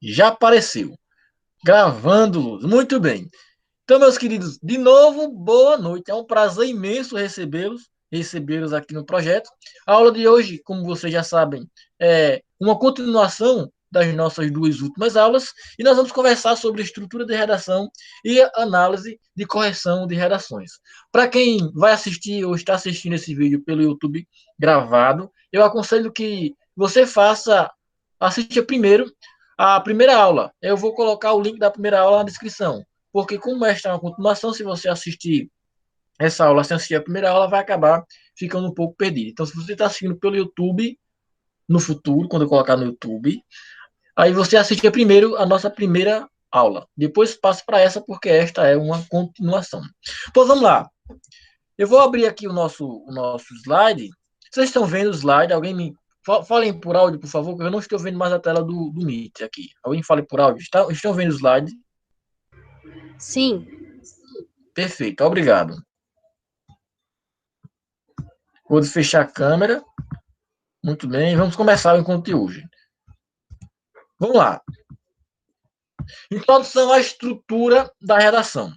Já apareceu. Gravando, Luz. Muito bem. Então, meus queridos, de novo, boa noite. É um prazer imenso recebê-los aqui no projeto. A aula de hoje, como vocês já sabem, é uma continuação das nossas duas últimas aulas e nós vamos conversar sobre estrutura de redação e análise de correção de redações. Para quem vai assistir ou está assistindo esse vídeo pelo YouTube gravado, eu aconselho que você assista primeiro a primeira aula. Eu vou colocar o link da primeira aula na descrição, porque como esta é uma continuação, se você assistir essa aula sem assistir a primeira aula, vai acabar ficando um pouco perdido. Então, se você está assistindo pelo YouTube, no futuro, quando eu colocar no YouTube, aí você assiste primeiro a nossa primeira aula. Depois passa para essa, porque esta é uma continuação. Pois vamos lá. Eu vou abrir aqui o nosso slide. Vocês estão vendo o slide? Alguém me falem por áudio, por favor, porque eu não estou vendo mais a tela do Meet aqui. Alguém fale por áudio. Estão vendo o slide? Sim. Perfeito, obrigado. Vou fechar a câmera. Muito bem, vamos começar o encontro de hoje. Vamos lá. Introdução à estrutura da redação.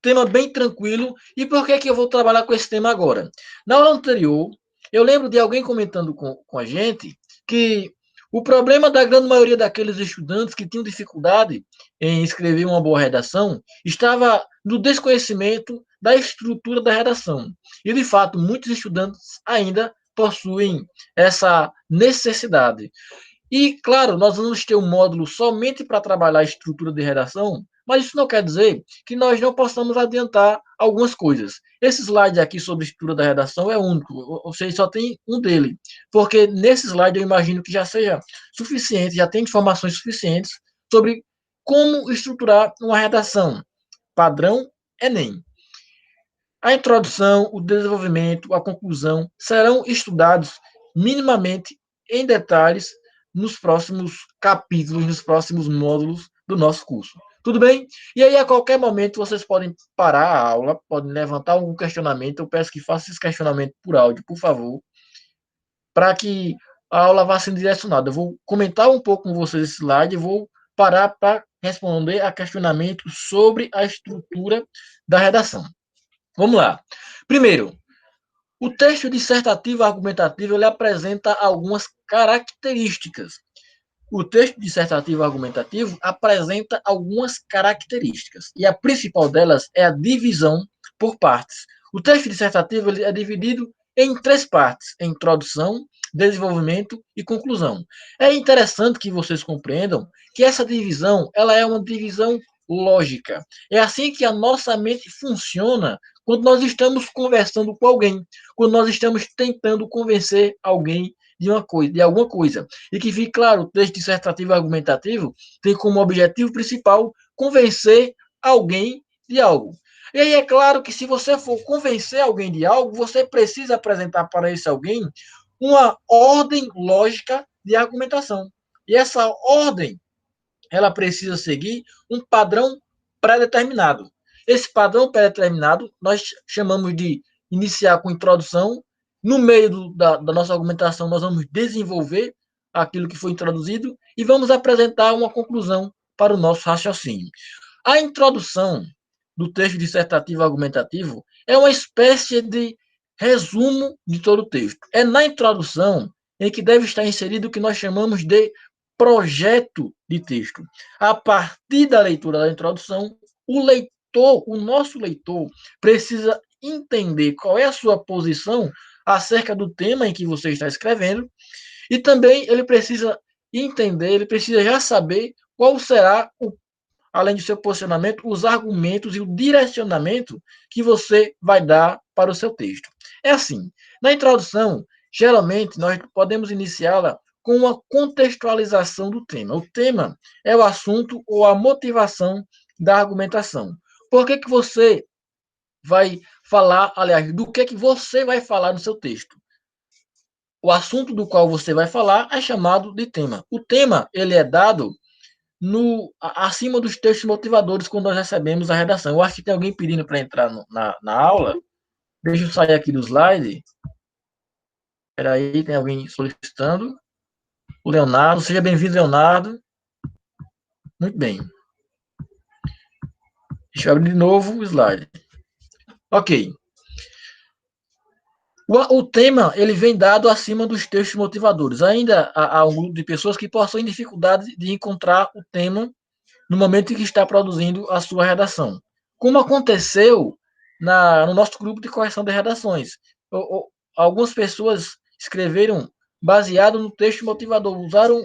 Tema bem tranquilo. E por que eu vou trabalhar com esse tema agora? Na aula anterior, eu lembro de alguém comentando com a gente que o problema da grande maioria daqueles estudantes que tinham dificuldade em escrever uma boa redação estava no desconhecimento da estrutura da redação. E, de fato, muitos estudantes ainda possuem essa necessidade. E, claro, nós vamos ter um módulo somente para trabalhar a estrutura de redação, mas isso não quer dizer que nós não possamos adiantar algumas coisas. Esse slide aqui sobre estrutura da redação é único, ou seja, só tem um dele, porque nesse slide eu imagino que já seja suficiente, já tem informações suficientes sobre como estruturar uma redação padrão Enem. A introdução, o desenvolvimento, a conclusão serão estudados minimamente em detalhes nos próximos capítulos, nos próximos módulos do nosso curso. Tudo bem? E aí, a qualquer momento, vocês podem parar a aula, podem levantar algum questionamento. Eu peço que faça esse questionamento por áudio, por favor, para que a aula vá sendo direcionada. Eu vou comentar um pouco com vocês esse slide e vou parar para responder a questionamentos sobre a estrutura da redação. Vamos lá. Primeiro, o texto dissertativo argumentativo ele apresenta algumas características. O texto dissertativo argumentativo apresenta algumas características, e a principal delas é a divisão por partes. O texto dissertativo ele é dividido em três partes: introdução, desenvolvimento e conclusão. É interessante que vocês compreendam que essa divisão ela é uma divisão lógica. É assim que a nossa mente funciona quando nós estamos conversando com alguém, quando nós estamos tentando convencer alguém de uma coisa, de alguma coisa. E que fique claro, o texto dissertativo e argumentativo tem como objetivo principal convencer alguém de algo. E aí é claro que se você for convencer alguém de algo, você precisa apresentar para esse alguém uma ordem lógica de argumentação. E essa ordem, ela precisa seguir um padrão pré-determinado. Esse padrão pré-determinado nós chamamos de iniciar com introdução. No meio da nossa argumentação, nós vamos desenvolver aquilo que foi introduzido e vamos apresentar uma conclusão para o nosso raciocínio. A introdução do texto dissertativo argumentativo é uma espécie de resumo de todo o texto. É na introdução em que deve estar inserido o que nós chamamos de projeto de texto. A partir da leitura da introdução, o nosso leitor, precisa entender qual é a sua posição acerca do tema em que você está escrevendo e também ele precisa entender, ele precisa já saber qual será além do seu posicionamento, os argumentos e o direcionamento que você vai dar para o seu texto. É assim, na introdução, geralmente nós podemos iniciá-la com uma contextualização do tema. O tema é o assunto ou a motivação da argumentação. Por que você vai falar, aliás, do que você vai falar no seu texto? O assunto do qual você vai falar é chamado de tema. O tema, ele é dado acima dos textos motivadores quando nós recebemos a redação. Eu acho que tem alguém pedindo para entrar na aula. Deixa eu sair aqui do slide. Espera aí, tem alguém solicitando. O Leonardo, seja bem-vindo, Leonardo. Muito bem. Deixa eu abrir de novo o slide. Ok. O tema ele vem dado acima dos textos motivadores. Ainda há um grupo de pessoas que possuem dificuldade de encontrar o tema no momento em que está produzindo a sua redação. Como aconteceu no nosso grupo de correção de redações. Algumas pessoas escreveram baseado no texto motivador, usaram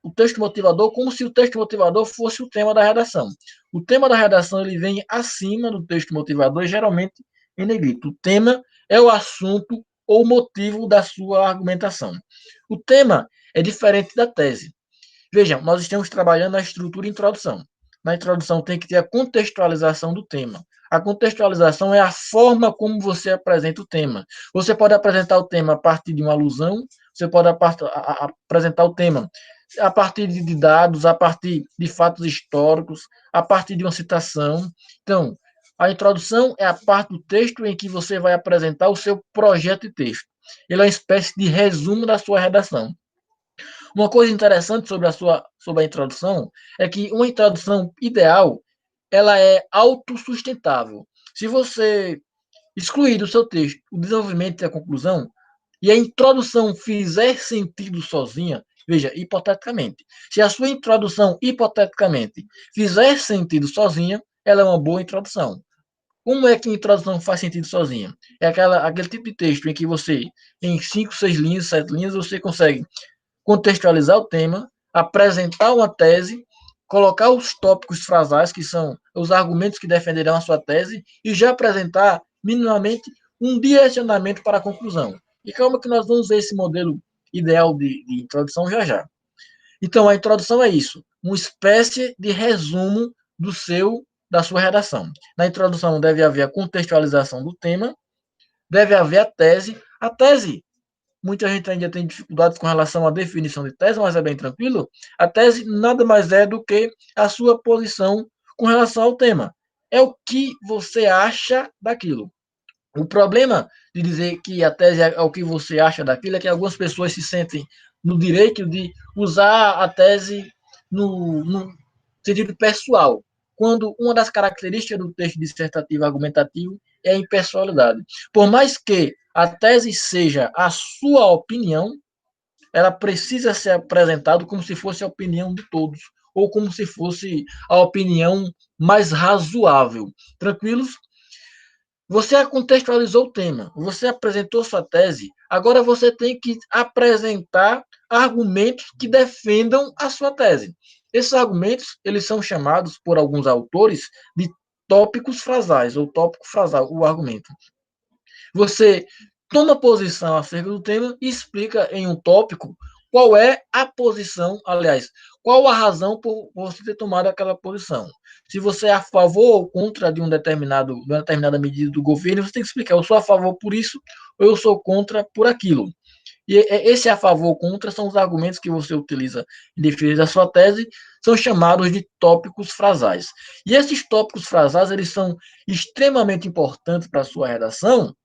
o texto motivador como se o texto motivador fosse o tema da redação. O tema da redação ele vem acima do texto motivador, geralmente em negrito. O tema é o assunto ou motivo da sua argumentação. O tema é diferente da tese. Vejam, nós estamos trabalhando na estrutura e introdução. Na introdução tem que ter a contextualização do tema. A contextualização é a forma como você apresenta o tema. Você pode apresentar o tema a partir de uma alusão, você pode apresentar o tema a partir de dados, a partir de fatos históricos, a partir de uma citação. Então, a introdução é a parte do texto em que você vai apresentar o seu projeto de texto. Ele é uma espécie de resumo da sua redação. Uma coisa interessante sobre a introdução é que uma introdução ideal ela é autossustentável. Se você excluir do seu texto o desenvolvimento e a conclusão, e a introdução fizer sentido sozinha, veja, hipoteticamente, se a sua introdução, hipoteticamente, fizer sentido sozinha, ela é uma boa introdução. Como é que a introdução faz sentido sozinha? É aquele tipo de texto em que você, em 5, 6 linhas, 7 linhas, você consegue contextualizar o tema, apresentar uma tese, colocar os tópicos frasais, que são os argumentos que defenderão a sua tese, e já apresentar minimamente um direcionamento para a conclusão. E calma que nós vamos ver esse modelo ideal de introdução já já. Então, a introdução é isso, uma espécie de resumo da sua redação. Na introdução deve haver a contextualização do tema, deve haver a tese. A tese, muita gente ainda tem dificuldades com relação à definição de tese, mas é bem tranquilo. A tese nada mais é do que a sua posição com relação ao tema. É o que você acha daquilo. O problema de dizer que a tese é o que você acha daquilo é que algumas pessoas se sentem no direito de usar a tese no sentido pessoal, quando uma das características do texto dissertativo argumentativo é a impessoalidade. Por mais que a tese seja a sua opinião, ela precisa ser apresentada como se fosse a opinião de todos, ou como se fosse a opinião mais razoável. Tranquilos? Você contextualizou o tema, você apresentou sua tese, agora você tem que apresentar argumentos que defendam a sua tese. Esses argumentos, eles são chamados por alguns autores de tópicos frasais, ou tópico frasal, o argumento. Você toma posição acerca do tema e explica em um tópico qual é a posição, aliás, qual a razão por você ter tomado aquela posição. Se você é a favor ou contra de uma determinada medida do governo, você tem que explicar, eu sou a favor por isso ou eu sou contra por aquilo. E esse a favor ou contra são os argumentos que você utiliza em defesa da sua tese, são chamados de tópicos frasais. E esses tópicos frasais, eles são extremamente importantes para a sua redação,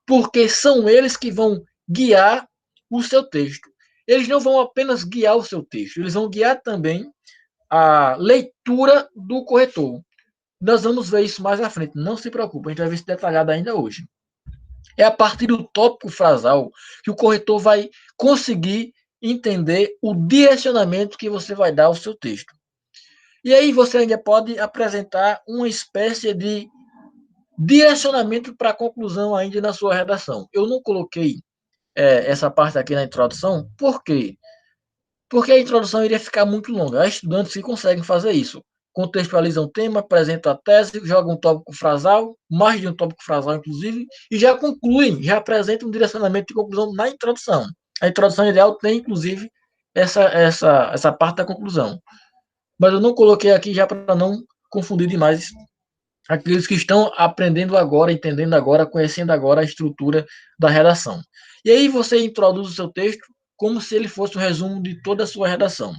porque são eles que vão guiar o seu texto. Eles não vão apenas guiar o seu texto, eles vão guiar também a leitura do corretor. Nós vamos ver isso mais à frente, não se preocupe, a gente vai ver isso detalhado ainda hoje. É a partir do tópico frasal que o corretor vai conseguir entender o direcionamento que você vai dar ao seu texto. E aí você ainda pode apresentar uma espécie de direcionamento para a conclusão ainda na sua redação. Eu não coloquei essa parte aqui na introdução, por quê? Porque a introdução iria ficar muito longa. Há estudantes que conseguem fazer isso. Contextualizam o tema, apresentam a tese, jogam um tópico frasal, mais de um tópico frasal, inclusive, e já concluem, já apresentam um direcionamento de conclusão na introdução. A introdução ideal tem, inclusive, essa parte da conclusão. Mas eu não coloquei aqui já para não confundir demais aqueles que estão aprendendo agora, entendendo agora, conhecendo agora a estrutura da redação. E aí você introduz o seu texto como se ele fosse um resumo de toda a sua redação.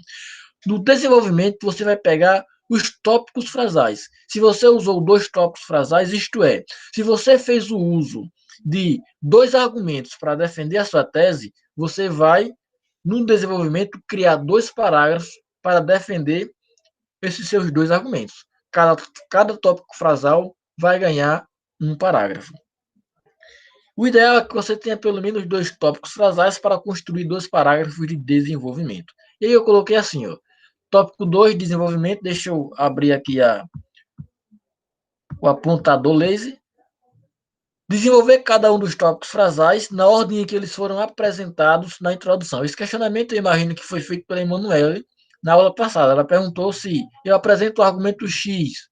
No desenvolvimento, você vai pegar os tópicos frasais. Se você usou 2 tópicos frasais, isto é, se você fez o uso de 2 argumentos para defender a sua tese, você vai, no desenvolvimento, criar 2 parágrafos para defender esses seus dois argumentos. Cada tópico frasal vai ganhar um parágrafo. O ideal é que você tenha pelo menos 2 tópicos frasais para construir 2 parágrafos de desenvolvimento. E aí eu coloquei assim, ó, tópico 2, desenvolvimento, deixa eu abrir aqui o apontador laser. Desenvolver cada um dos tópicos frasais na ordem em que eles foram apresentados na introdução. Esse questionamento eu imagino que foi feito pela Emanuele na aula passada. Ela perguntou se eu apresento o argumento X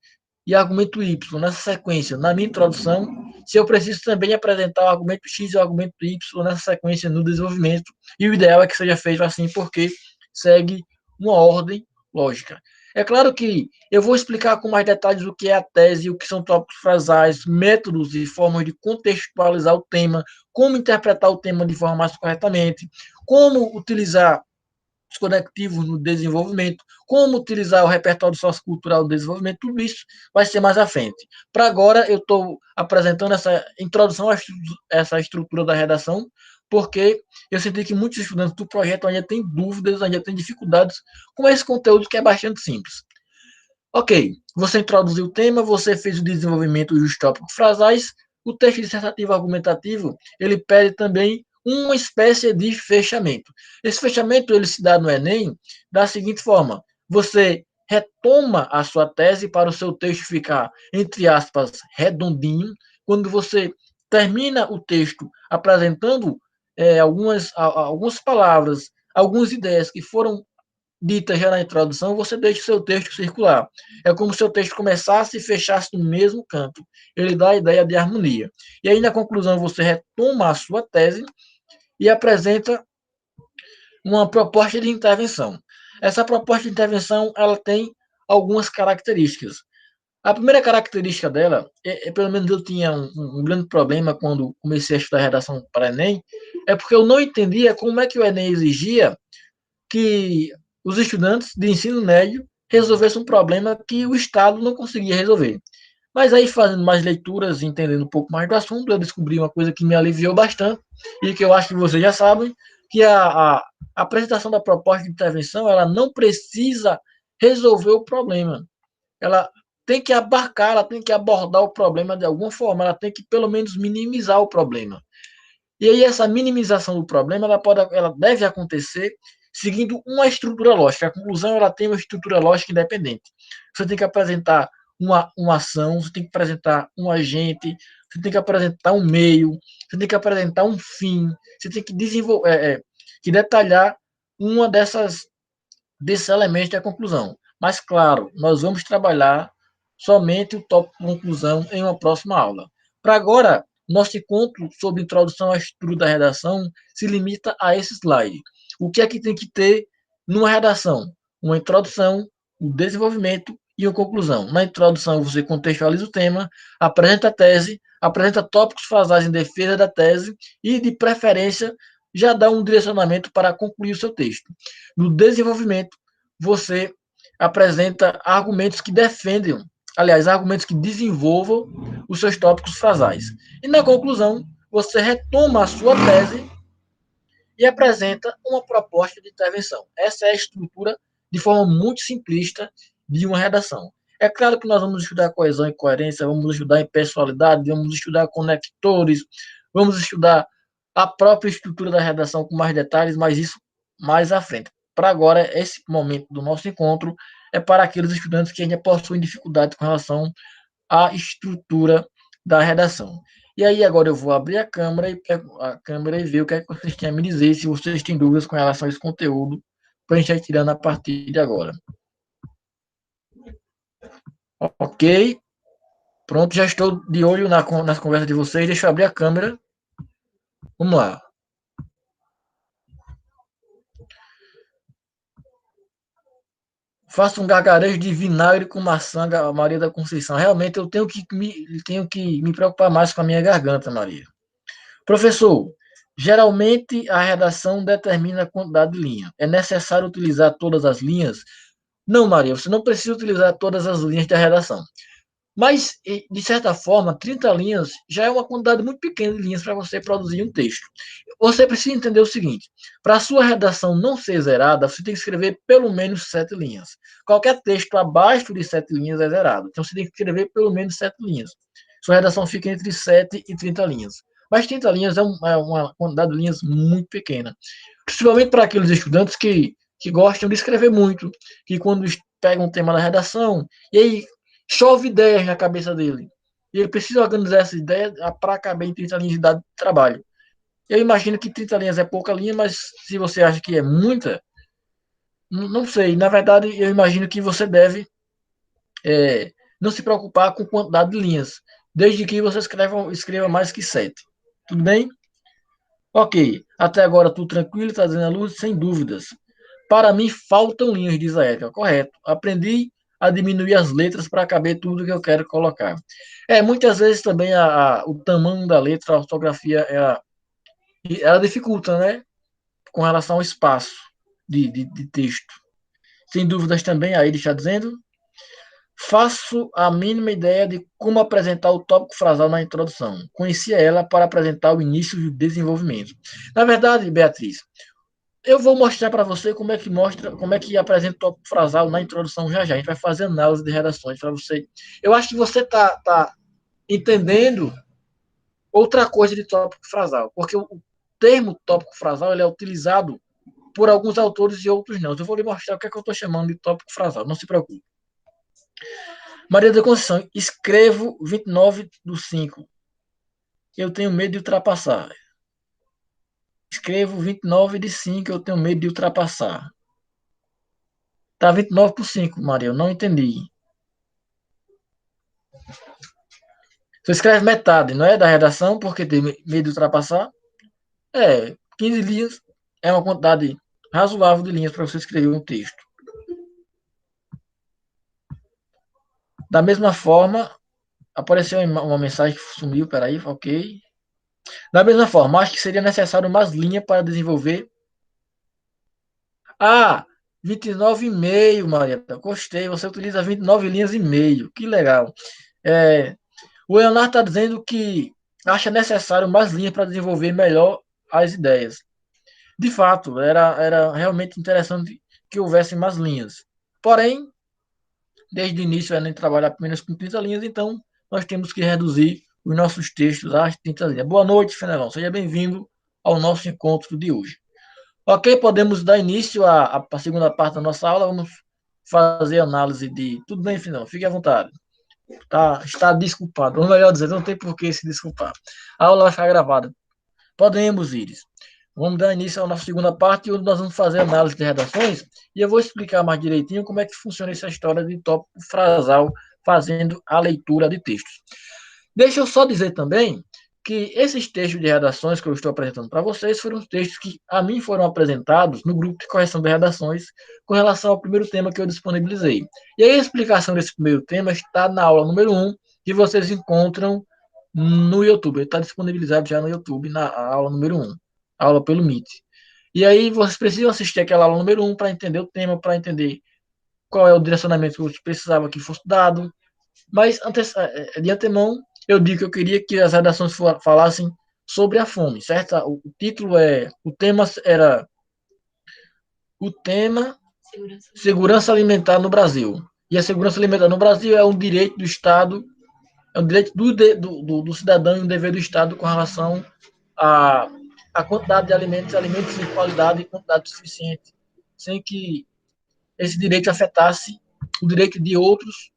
e argumento Y nessa sequência na minha introdução, se eu preciso também apresentar o argumento X e o argumento Y nessa sequência no desenvolvimento. E o ideal é que seja feito assim, porque segue uma ordem lógica. É claro que eu vou explicar com mais detalhes o que é a tese, o que são tópicos frasais, métodos e formas de contextualizar o tema, como interpretar o tema de forma mais corretamente, como utilizar os conectivos no desenvolvimento, como utilizar o repertório sociocultural no desenvolvimento, tudo isso vai ser mais à frente. Para agora, eu estou apresentando essa introdução a essa estrutura da redação, porque eu senti que muitos estudantes do projeto ainda têm dúvidas, ainda têm dificuldades com esse conteúdo que é bastante simples. Ok, você introduziu o tema, você fez o desenvolvimento dos tópicos frasais, o texto dissertativo argumentativo, ele pede também uma espécie de fechamento. Esse fechamento, ele se dá no Enem da seguinte forma, você retoma a sua tese para o seu texto ficar, entre aspas, redondinho, quando você termina o texto apresentando algumas palavras, algumas ideias que foram dita já na introdução, você deixa o seu texto circular. É como se o texto começasse e fechasse no mesmo canto. Ele dá a ideia de harmonia. E aí, na conclusão, você retoma a sua tese e apresenta uma proposta de intervenção. Essa proposta de intervenção, ela tem algumas características. A primeira característica dela, pelo menos eu tinha um grande problema quando comecei a estudar redação para Enem, é porque eu não entendia como é que o Enem exigia que os estudantes de ensino médio resolvessem um problema que o Estado não conseguia resolver. Mas aí, fazendo mais leituras e entendendo um pouco mais do assunto, eu descobri uma coisa que me aliviou bastante e que eu acho que vocês já sabem, que a apresentação da proposta de intervenção, ela não precisa resolver o problema. Ela tem que abarcar, ela tem que abordar o problema de alguma forma, ela tem que pelo menos minimizar o problema. E aí essa minimização do problema, ela deve acontecer seguindo uma estrutura lógica. A conclusão, ela tem uma estrutura lógica independente. Você tem que apresentar uma ação, você tem que apresentar um agente, você tem que apresentar um meio, você tem que apresentar um fim, você tem que desenvolver, que detalhar uma desses elementos da conclusão. Mas, claro, nós vamos trabalhar somente o tópico conclusão em uma próxima aula. Para agora, nosso encontro sobre introdução à estrutura da redação se limita a esse slide. O que é que tem que ter numa redação? Uma introdução, um desenvolvimento e uma conclusão. Na introdução, você contextualiza o tema, apresenta a tese, apresenta tópicos frasais em defesa da tese e, de preferência, já dá um direcionamento para concluir o seu texto. No desenvolvimento, você apresenta argumentos que defendem, aliás, argumentos que desenvolvam os seus tópicos frasais. E na conclusão, você retoma a sua tese e apresenta uma proposta de intervenção. Essa é a estrutura, de forma muito simplista, de uma redação. É claro que nós vamos estudar coesão e coerência, vamos estudar impessoalidade, vamos estudar conectores, vamos estudar a própria estrutura da redação com mais detalhes, mas isso mais à frente. Para agora, esse momento do nosso encontro é para aqueles estudantes que ainda possuem dificuldade com relação à estrutura da redação. E aí agora eu vou abrir a câmera e ver o que é que vocês têm a me dizer, se vocês têm dúvidas com relação a esse conteúdo, para a gente ir tirando a partir de agora. Ok. Pronto, já estou de olho nas conversas de vocês. Deixa eu abrir a câmera. Vamos lá. Faço um gargarejo de vinagre com maçã, Maria da Conceição. Realmente eu tenho que me preocupar mais com a minha garganta, Maria. Professor, geralmente a redação determina a quantidade de linha. É necessário utilizar todas as linhas? Não, Maria, você não precisa utilizar todas as linhas da redação. Mas, de certa forma, 30 linhas já é uma quantidade muito pequena de linhas para você produzir um texto. Você precisa entender o seguinte: para a sua redação não ser zerada, você tem que escrever pelo menos 7 linhas. Qualquer texto abaixo de 7 linhas é zerado. Então, você tem que escrever pelo menos 7 linhas. Sua redação fica entre 7 e 30 linhas. Mas 30 linhas é uma quantidade de linhas muito pequena. Principalmente para aqueles estudantes que gostam de escrever muito, que quando pegam um tema da redação, e aí chove ideias na cabeça dele. E ele precisa organizar essa ideia para caber em 30 linhas de trabalho. Eu imagino que 30 linhas é pouca linha, mas se você acha que é muita, não sei. Na verdade, eu imagino que você deve não se preocupar com quantidade de linhas, desde que você escreva mais que 7. Tudo bem? Ok. Até agora tudo tranquilo, está dizendo a luz, sem dúvidas. Para mim, faltam linhas, diz a Érica. Correto. Aprendi a diminuir as letras para caber tudo que eu quero colocar. Muitas vezes também o tamanho da letra, a ortografia, ela dificulta, né? Com relação ao espaço de texto. Sem dúvidas também, aí ele está dizendo. Faço a mínima ideia de como apresentar o tópico frasal na introdução. Conhecia ela para apresentar o início do desenvolvimento. Na verdade, Beatriz, eu vou mostrar para você como é que apresenta o tópico frasal na introdução já já. A gente vai fazer análise de redações para você. Eu acho que você tá entendendo outra coisa de tópico frasal, porque o termo tópico frasal ele é utilizado por alguns autores e outros não. Eu vou lhe mostrar o que é que eu estou chamando de tópico frasal. Não se preocupe. Maria da Conceição, escrevo 29/5. Eu tenho medo de ultrapassar. Escrevo 29/5. Eu tenho medo de ultrapassar. Tá 29/5, Maria. Eu não entendi. Você escreve metade, não é? Da redação, porque tem medo de ultrapassar. 15 linhas é uma quantidade razoável de linhas para você escrever um texto. Da mesma forma, apareceu uma mensagem que sumiu, peraí, ok. Da mesma forma, acho que seria necessário mais linha para desenvolver. 29,5, Maria. Gostei, você utiliza 29 linhas e meio. Que legal. É, o Leonardo está dizendo que acha necessário mais linhas para desenvolver melhor as ideias. De fato, era realmente interessante que houvesse mais linhas. Porém, desde o início a gente trabalha apenas com 30 linhas, então nós temos que reduzir os nossos textos às 30 linhas. Boa noite, Fenelon. Seja bem-vindo ao nosso encontro de hoje. Ok, podemos dar início à segunda parte da nossa aula. Vamos fazer análise de. Tudo bem, Fenelon? Fique à vontade. Está desculpado. Ou melhor dizer, não tem por que se desculpar. A aula vai ficar gravada. Podemos, Iris. Vamos dar início à nossa segunda parte, onde nós vamos fazer análise de redações, e eu vou explicar mais direitinho como é que funciona essa história de tópico frasal, fazendo a leitura de textos. Deixa eu só dizer também que esses textos de redações que eu estou apresentando para vocês foram os textos que a mim foram apresentados no grupo de correção de redações com relação ao primeiro tema que eu disponibilizei. E aí a explicação desse primeiro tema está na aula número 1, que vocês encontram no YouTube. Ele está disponibilizado já no YouTube, na aula número 1, aula pelo Meet. E aí vocês precisam assistir aquela aula número 1 para entender o tema, para entender qual é o direcionamento que eu precisava que fosse dado. Mas de antemão, eu digo que eu queria que as redações falassem sobre a fome, certo? O tema era o tema segurança alimentar no Brasil. E a segurança alimentar no Brasil é um direito do Estado, é um direito do cidadão e um dever do Estado com relação à, à quantidade de alimentos de qualidade e quantidade suficiente, sem que esse direito afetasse o direito de outros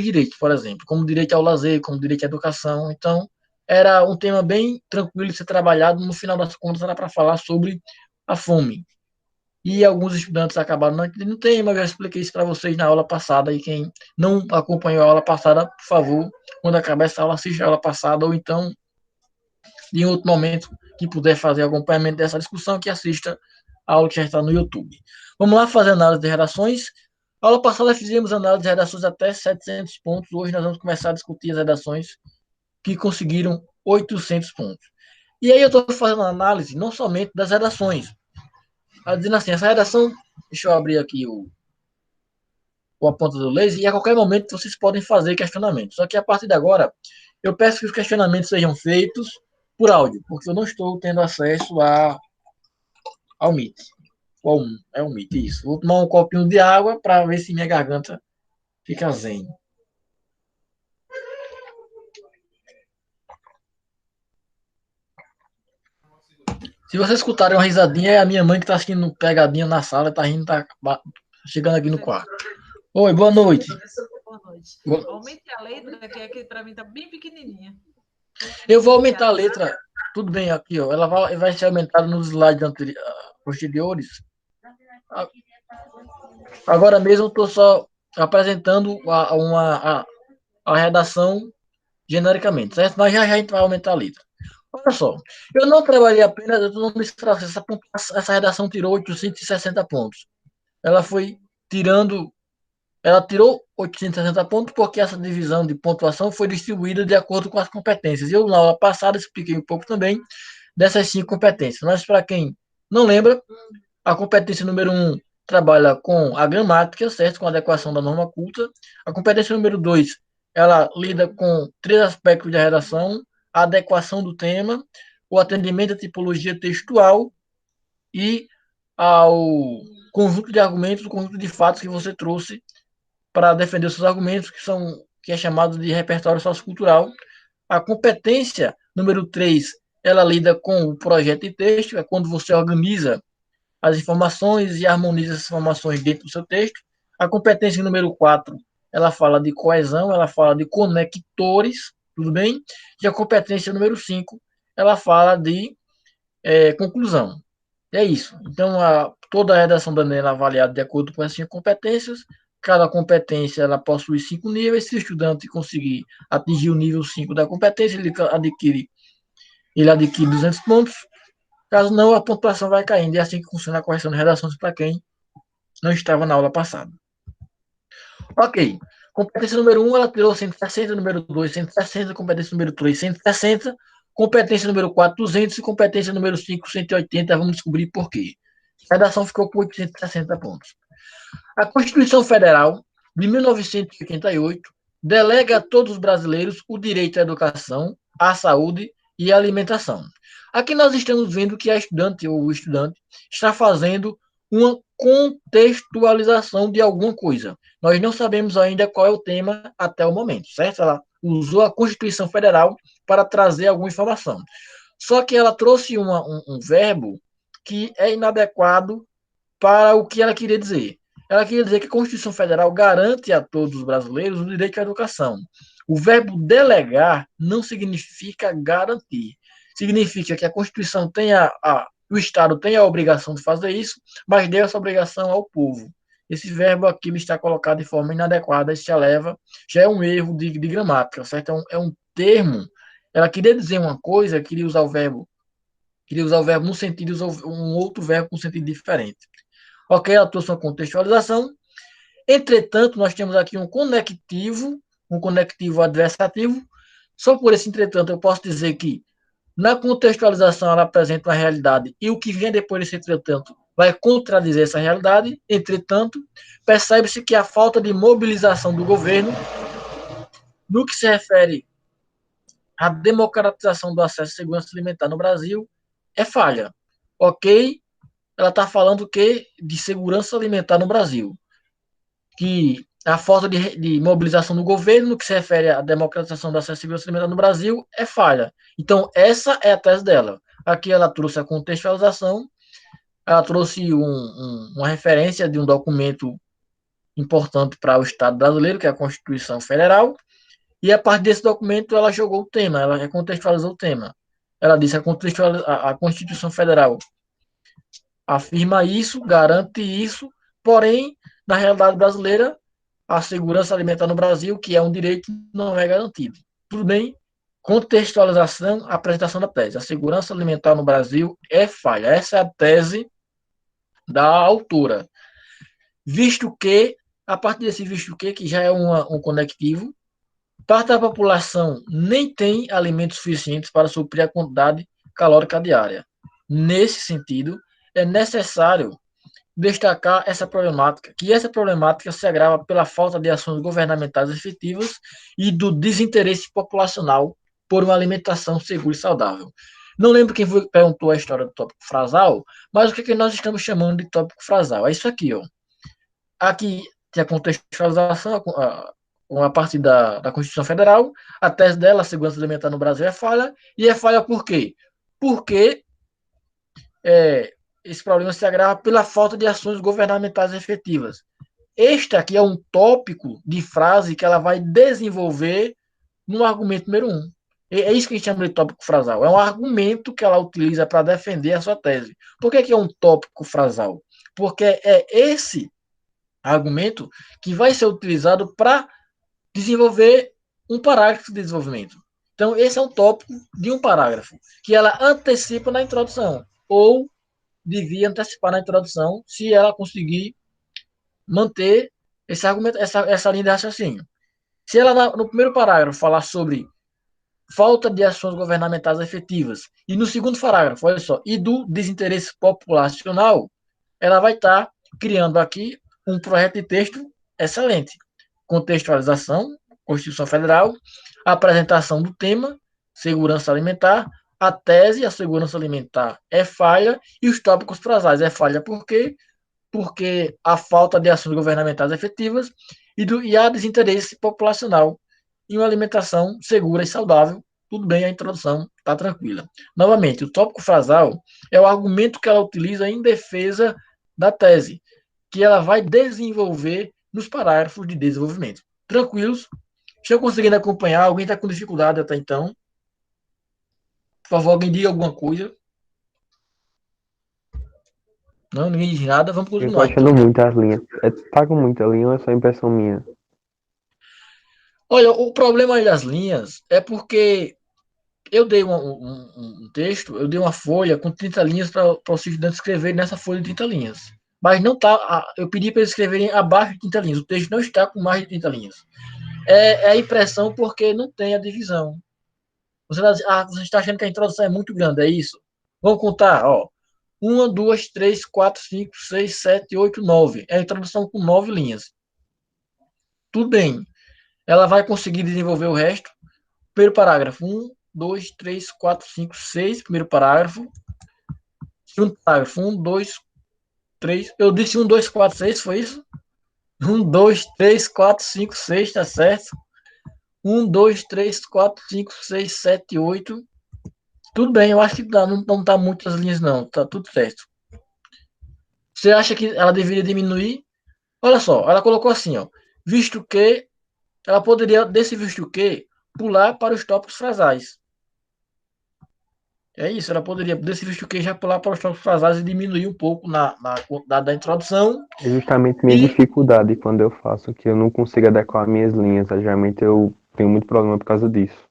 direitos, por exemplo, como direito ao lazer, como direito à educação. Então, era um tema bem tranquilo de ser trabalhado. No final das contas, era para falar sobre a fome. E alguns estudantes acabaram não entendendo o tema, eu já expliquei isso para vocês na aula passada, e quem não acompanhou a aula passada, por favor, quando acabar essa aula, assista a aula passada, ou então, em outro momento, que puder fazer acompanhamento dessa discussão, que assista a aula que já está no YouTube. Vamos lá fazer análise de redações. A aula passada fizemos análise de redações até 700 pontos, hoje nós vamos começar a discutir as redações que conseguiram 800 pontos. E aí eu estou fazendo análise não somente das redações, dizendo assim, essa redação, deixa eu abrir aqui ou a ponta do laser, e a qualquer momento vocês podem fazer questionamentos. Só que a partir de agora, eu peço que os questionamentos sejam feitos por áudio, porque eu não estou tendo acesso ao Meet. É o Meet, isso. Vou tomar um copinho de água para ver se minha garganta fica zen. Se vocês escutarem uma risadinha, é a minha mãe que está assistindo pegadinha na sala, está rindo, tá chegando aqui no quarto. Oi, boa noite. Boa noite. Aumente a letra, que aqui para mim está bem pequenininha. Eu vou aumentar a letra. Tudo bem, aqui, ó. Ela vai ser aumentada nos slides posteriores. Agora mesmo eu estou só apresentando a redação genericamente, certo? Mas já a gente vai aumentar a letra. Olha só, eu não trabalhei apenas, eu não disse para você, essa redação tirou 860 pontos. Ela tirou 860 pontos porque essa divisão de pontuação foi distribuída de acordo com as competências. Eu, na aula passada, expliquei um pouco também dessas 5 competências. Mas, para quem não lembra, a competência número 1 trabalha com a gramática, certo? Com a adequação da norma culta. A competência número 2, ela lida com 3 aspectos da redação: a adequação do tema, o atendimento à tipologia textual e ao conjunto de argumentos, o conjunto de fatos que você trouxe para defender os seus argumentos, que é chamado de repertório sociocultural. A competência número 3, ela lida com o projeto de texto, é quando você organiza as informações e harmoniza essas informações dentro do seu texto. A competência número 4, ela fala de coesão, ela fala de conectores, tudo bem? E a competência número 5, ela fala de conclusão. É isso. Então, toda a redação da ANEL é avaliada de acordo com as 5 competências. Cada competência ela possui 5 níveis. Se o estudante conseguir atingir o nível 5 da competência, ele adquire 200 pontos. Caso não, a pontuação vai caindo. E é assim que funciona a correção de redações para quem não estava na aula passada. Ok. Competência número 1, ela tirou 160, número 2, 160, competência número 3, 160, competência número 4, 200 e competência número 5, 180. Vamos descobrir por quê. A redação ficou com 860 pontos. A Constituição Federal de 1988 delega a todos os brasileiros o direito à educação, à saúde e à alimentação. Aqui nós estamos vendo que a estudante ou o estudante está fazendo uma contextualização de alguma coisa. Nós não sabemos ainda qual é o tema até o momento, certo? Ela usou a Constituição Federal para trazer alguma informação. Só que ela trouxe um verbo que é inadequado para o que ela queria dizer. Ela queria dizer que a Constituição Federal garante a todos os brasileiros o direito à educação. O verbo delegar não significa garantir. Significa que a Constituição o Estado tem a obrigação de fazer isso, mas deu essa obrigação ao povo. Esse verbo aqui está colocado de forma inadequada, isso já é um erro de gramática, certo? É um termo. Ela queria dizer uma coisa, queria usar o verbo num sentido, usou um outro verbo com sentido diferente. Ok, ela trouxe uma contextualização. Entretanto, nós temos aqui um conectivo adversativo. Só por esse entretanto, eu posso dizer que na contextualização ela apresenta uma realidade e o que vem depois desse entretanto vai contradizer essa realidade. Entretanto, percebe-se que a falta de mobilização do governo no que se refere à democratização do acesso à segurança alimentar no Brasil é falha. Ok? Ela está falando que de segurança alimentar no Brasil, que a falta de mobilização do governo no que se refere à democratização do acesso à segurança alimentar no Brasil é falha. Então, essa é a tese dela. Aqui ela trouxe a contextualização, ela trouxe uma referência de um documento importante para o Estado brasileiro, que é a Constituição Federal, e a partir desse documento ela jogou o tema, ela contextualizou o tema. Ela disse a Constituição Federal afirma isso, garante isso, porém, na realidade brasileira, a segurança alimentar no Brasil, que é um direito, não é garantido. Tudo bem? Contextualização, apresentação da tese. A segurança alimentar no Brasil é falha. Essa é a tese da autora. Visto que, a partir desse visto que já é um conectivo, parte da população nem tem alimentos suficientes para suprir a quantidade calórica diária. Nesse sentido, é necessário destacar essa problemática, que essa problemática se agrava pela falta de ações governamentais efetivas e do desinteresse populacional por uma alimentação segura e saudável. Não lembro quem foi que perguntou a história do tópico frasal, mas o que, é que nós estamos chamando de tópico frasal? É isso aqui, ó. Aqui tem a contextualização, a partir da Constituição Federal, a tese dela, a segurança alimentar no Brasil é falha, e é falha por quê? Porque esse problema se agrava pela falta de ações governamentais efetivas. Este aqui é um tópico de frase que ela vai desenvolver no argumento número 1. É isso que a gente chama de tópico frasal. É um argumento que ela utiliza para defender a sua tese. Por que é um tópico frasal? Porque é esse argumento que vai ser utilizado para desenvolver um parágrafo de desenvolvimento. Então, esse é um tópico de um parágrafo que ela antecipa na introdução, ou devia antecipar na introdução, se ela conseguir manter esse argumento, essa linha de raciocínio. Se ela, no primeiro parágrafo, falar sobre falta de ações governamentais efetivas, e no segundo parágrafo, olha só, e do desinteresse populacional, ela vai estar criando aqui um projeto de texto excelente. Contextualização, Constituição Federal, apresentação do tema, segurança alimentar, a tese, a segurança alimentar é falha, e os tópicos frasais é falha por quê? Porque a falta de ações governamentais efetivas e há desinteresse populacional em uma alimentação segura e saudável. Tudo bem, a introdução está tranquila. Novamente, o tópico frasal é o argumento que ela utiliza em defesa da tese, que ela vai desenvolver nos parágrafos de desenvolvimento. Tranquilos? Estão conseguindo acompanhar? Alguém está com dificuldade até então? Por favor, alguém diga alguma coisa. Não, ninguém diz nada. Vamos Eu tô continuar, achando então. muito as linhas. Tá com muita linha ou é só impressão minha? Olha, o problema aí das linhas é porque eu dei um texto, eu dei uma folha com 30 linhas para os estudantes escreverem nessa folha de 30 linhas. Mas não tá. Eu pedi para eles escreverem abaixo de 30 linhas. O texto não está com mais de 30 linhas. É a impressão porque não tem a divisão. Você está achando que a introdução é muito grande, é isso? Vamos contar, ó. 1, 2, 3, 4, 5, 6, 7, 8, 9. É a introdução com 9 linhas. Tudo bem. Ela vai conseguir desenvolver o resto. Primeiro parágrafo. 1, 2, 3, 4, 5, 6. Primeiro parágrafo. Segundo parágrafo. 1, 2, 3. Eu disse 1, 2, 4, 6, foi isso? 1, 2, 3, 4, 5, 6, tá certo? 1, 2, 3, 4, 5, 6, 7, 8. Tudo bem, eu acho que não tá muitas linhas, não. Tá tudo certo. Você acha que ela deveria diminuir? Olha só, ela colocou assim, ó. Visto que ela poderia, desse visto que, pular para os tópicos frasais. É isso, ela poderia, desse visto que, já pular para os tópicos frasais e diminuir um pouco na quantidade da introdução. É justamente minha dificuldade quando eu faço, que eu não consigo adequar minhas linhas. Geralmente eu tenho muito problema por causa disso.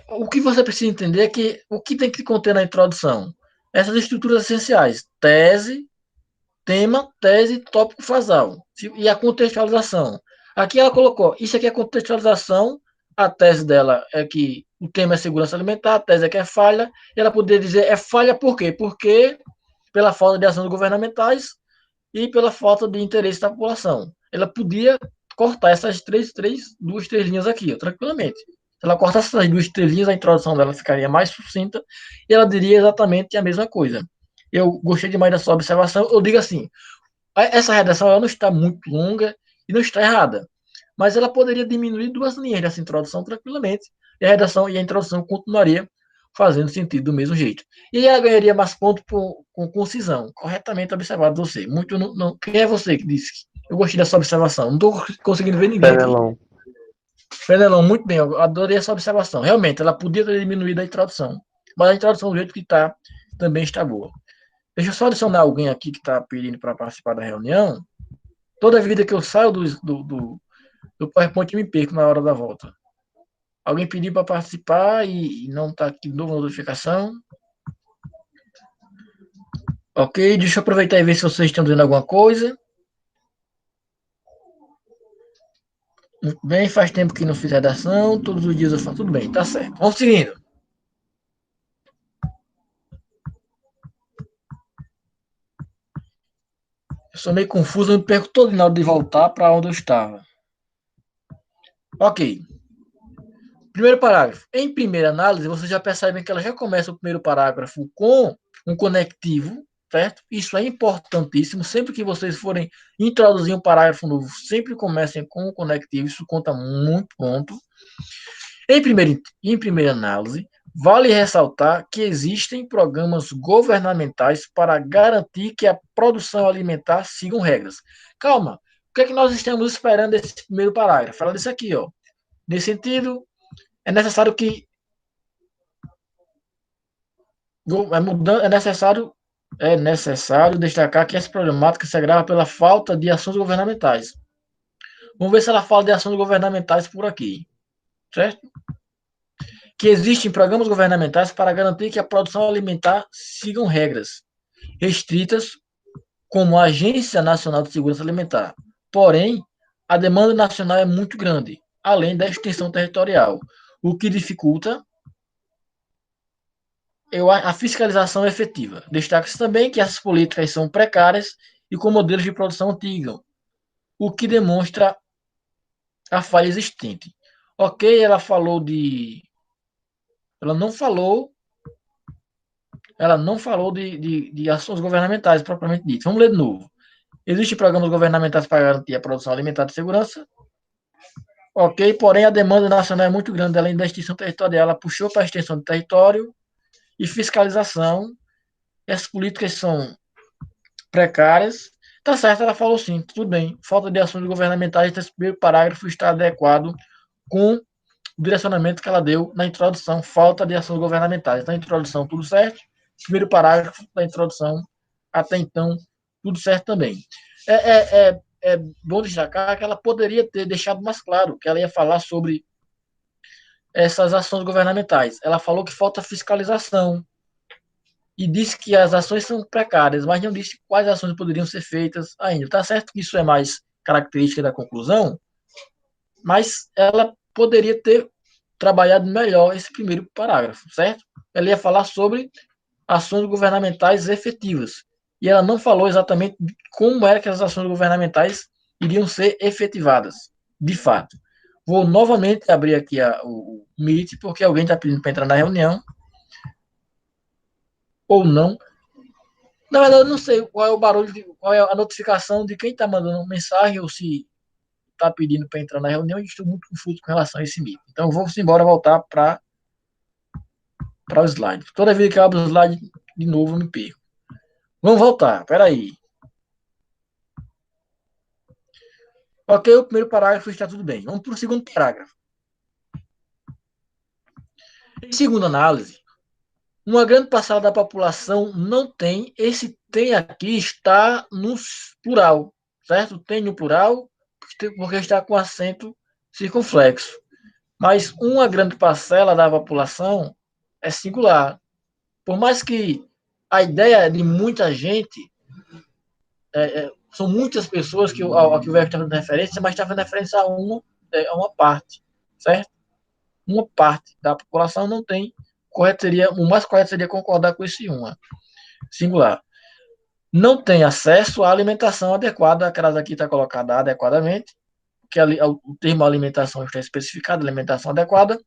O que você precisa entender é que o que tem que conter na introdução? Essas estruturas essenciais: tese, tema, tese, tópico frasal. E a contextualização. Aqui ela colocou, isso aqui é contextualização, a tese dela é que o tema é segurança alimentar, a tese é que é falha, e ela poderia dizer, é falha por quê? Porque pela falta de ações governamentais e pela falta de interesse da população. Ela podia cortar essas duas, três linhas aqui, ó, tranquilamente. Se ela cortasse essas duas, três linhas, a introdução dela ficaria mais sucinta e ela diria exatamente a mesma coisa. Eu gostei demais da sua observação. Eu digo assim, essa redação ela não está muito longa e não está errada, mas ela poderia diminuir duas linhas dessa introdução tranquilamente e a redação e a introdução continuaria fazendo sentido do mesmo jeito. E ela ganharia mais pontos com concisão. Corretamente observado você. Muito não. Quem é você que disse? Eu gostei dessa observação. Não estou conseguindo ver ninguém aqui. Fenelon, muito bem. Eu adorei essa observação. Realmente, ela podia ter diminuído a introdução. Mas a introdução do jeito que está também está boa. Deixa eu só adicionar alguém aqui que está pedindo para participar da reunião. Toda vida que eu saio do PowerPoint, eu me perco na hora da volta. Alguém pediu para participar e não está aqui de novo na notificação. Ok, deixa eu aproveitar e ver se vocês estão dizendo alguma coisa. Muito bem, faz tempo que não fiz redação, todos os dias eu faço. Tudo bem, tá certo. Vamos seguindo. sou meio confuso, eu me perco todo na hora de voltar para onde eu estava. Ok. Primeiro parágrafo. Em primeira análise, vocês já percebem que ela já começa o primeiro parágrafo com um conectivo, certo? Isso é importantíssimo. Sempre que vocês forem introduzir um parágrafo novo, sempre comecem com um conectivo. Isso conta muito ponto. Em primeira análise, vale ressaltar que existem programas governamentais para garantir que a produção alimentar sigam regras. Calma, o que é que nós estamos esperando desse primeiro parágrafo? Fala disso aqui, ó. Nesse sentido, é necessário que é necessário destacar que essa problemática se agrava pela falta de ações governamentais. Vamos ver se ela fala de ações governamentais por aqui, certo? Que existem programas governamentais para garantir que a produção alimentar sigam regras restritas, como a Agência Nacional de Segurança Alimentar. Porém, a demanda nacional é muito grande, além da extensão territorial, o que dificulta a fiscalização efetiva. Destaca-se também que as políticas são precárias e com modelos de produção antigos, o que demonstra a falha existente. Ok, ela falou de. Ela não falou de ações governamentais propriamente dito. Vamos ler de novo. Existem programas governamentais para garantir a produção alimentar de segurança. Ok, porém a demanda nacional é muito grande, além da extensão territorial, ela puxou para a extensão do território e fiscalização. Essas políticas são precárias. Tá certo, ela falou sim, tudo bem. Falta de ações governamentais, esse primeiro parágrafo está adequado com o direcionamento que ela deu na introdução. Falta de ações governamentais. Na introdução, tudo certo. Primeiro parágrafo da introdução, até então, tudo certo também. É bom destacar que ela poderia ter deixado mais claro que ela ia falar sobre essas ações governamentais. Ela falou que falta fiscalização, e disse que as ações são precárias, mas não disse quais ações poderiam ser feitas ainda. Está certo que isso é mais característica da conclusão, mas ela poderia ter trabalhado melhor esse primeiro parágrafo, certo? Ela ia falar sobre ações governamentais efetivas, e ela não falou exatamente como era que as ações governamentais iriam ser efetivadas, de fato. Vou novamente abrir aqui o Meet, porque alguém está pedindo para entrar na reunião, ou não. Na verdade, eu não sei qual é o barulho, qual é a notificação de quem está mandando mensagem ou se está pedindo para entrar na reunião, e estou muito confuso com relação a esse Meet. Então, eu vou embora voltar para o slide. Toda vez que eu abro o slide de novo, eu me perco. Vamos voltar, peraí. Ok, o primeiro parágrafo está tudo bem. Vamos para o segundo parágrafo. Em segunda análise, uma grande parcela da população não tem, esse tem aqui está no plural, certo? Tem no plural, porque está com acento circunflexo. Mas uma grande parcela da população é singular. Por mais que a ideia de muita gente, são muitas pessoas que o verbo está fazendo referência, mas está fazendo referência a uma parte, certo? Uma parte da população não tem, o mais correto seria concordar com esse uma, singular. Não tem acesso à alimentação adequada, aquelas aqui está colocada adequadamente, que o termo alimentação está especificado, alimentação adequada,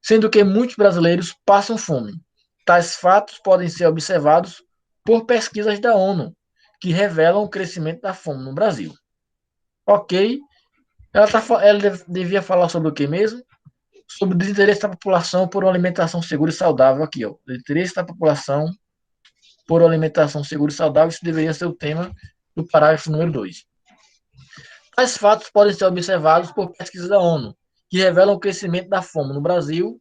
sendo que muitos brasileiros passam fome. Tais fatos podem ser observados por pesquisas da ONU, que revelam o crescimento da fome no Brasil. Ok, ela devia falar sobre o que mesmo? Sobre o desinteresse da população por uma alimentação segura e saudável. Aqui, ó, desinteresse da população por uma alimentação segura e saudável, isso deveria ser o tema do parágrafo número 2. Tais fatos podem ser observados por pesquisas da ONU, que revelam o crescimento da fome no Brasil.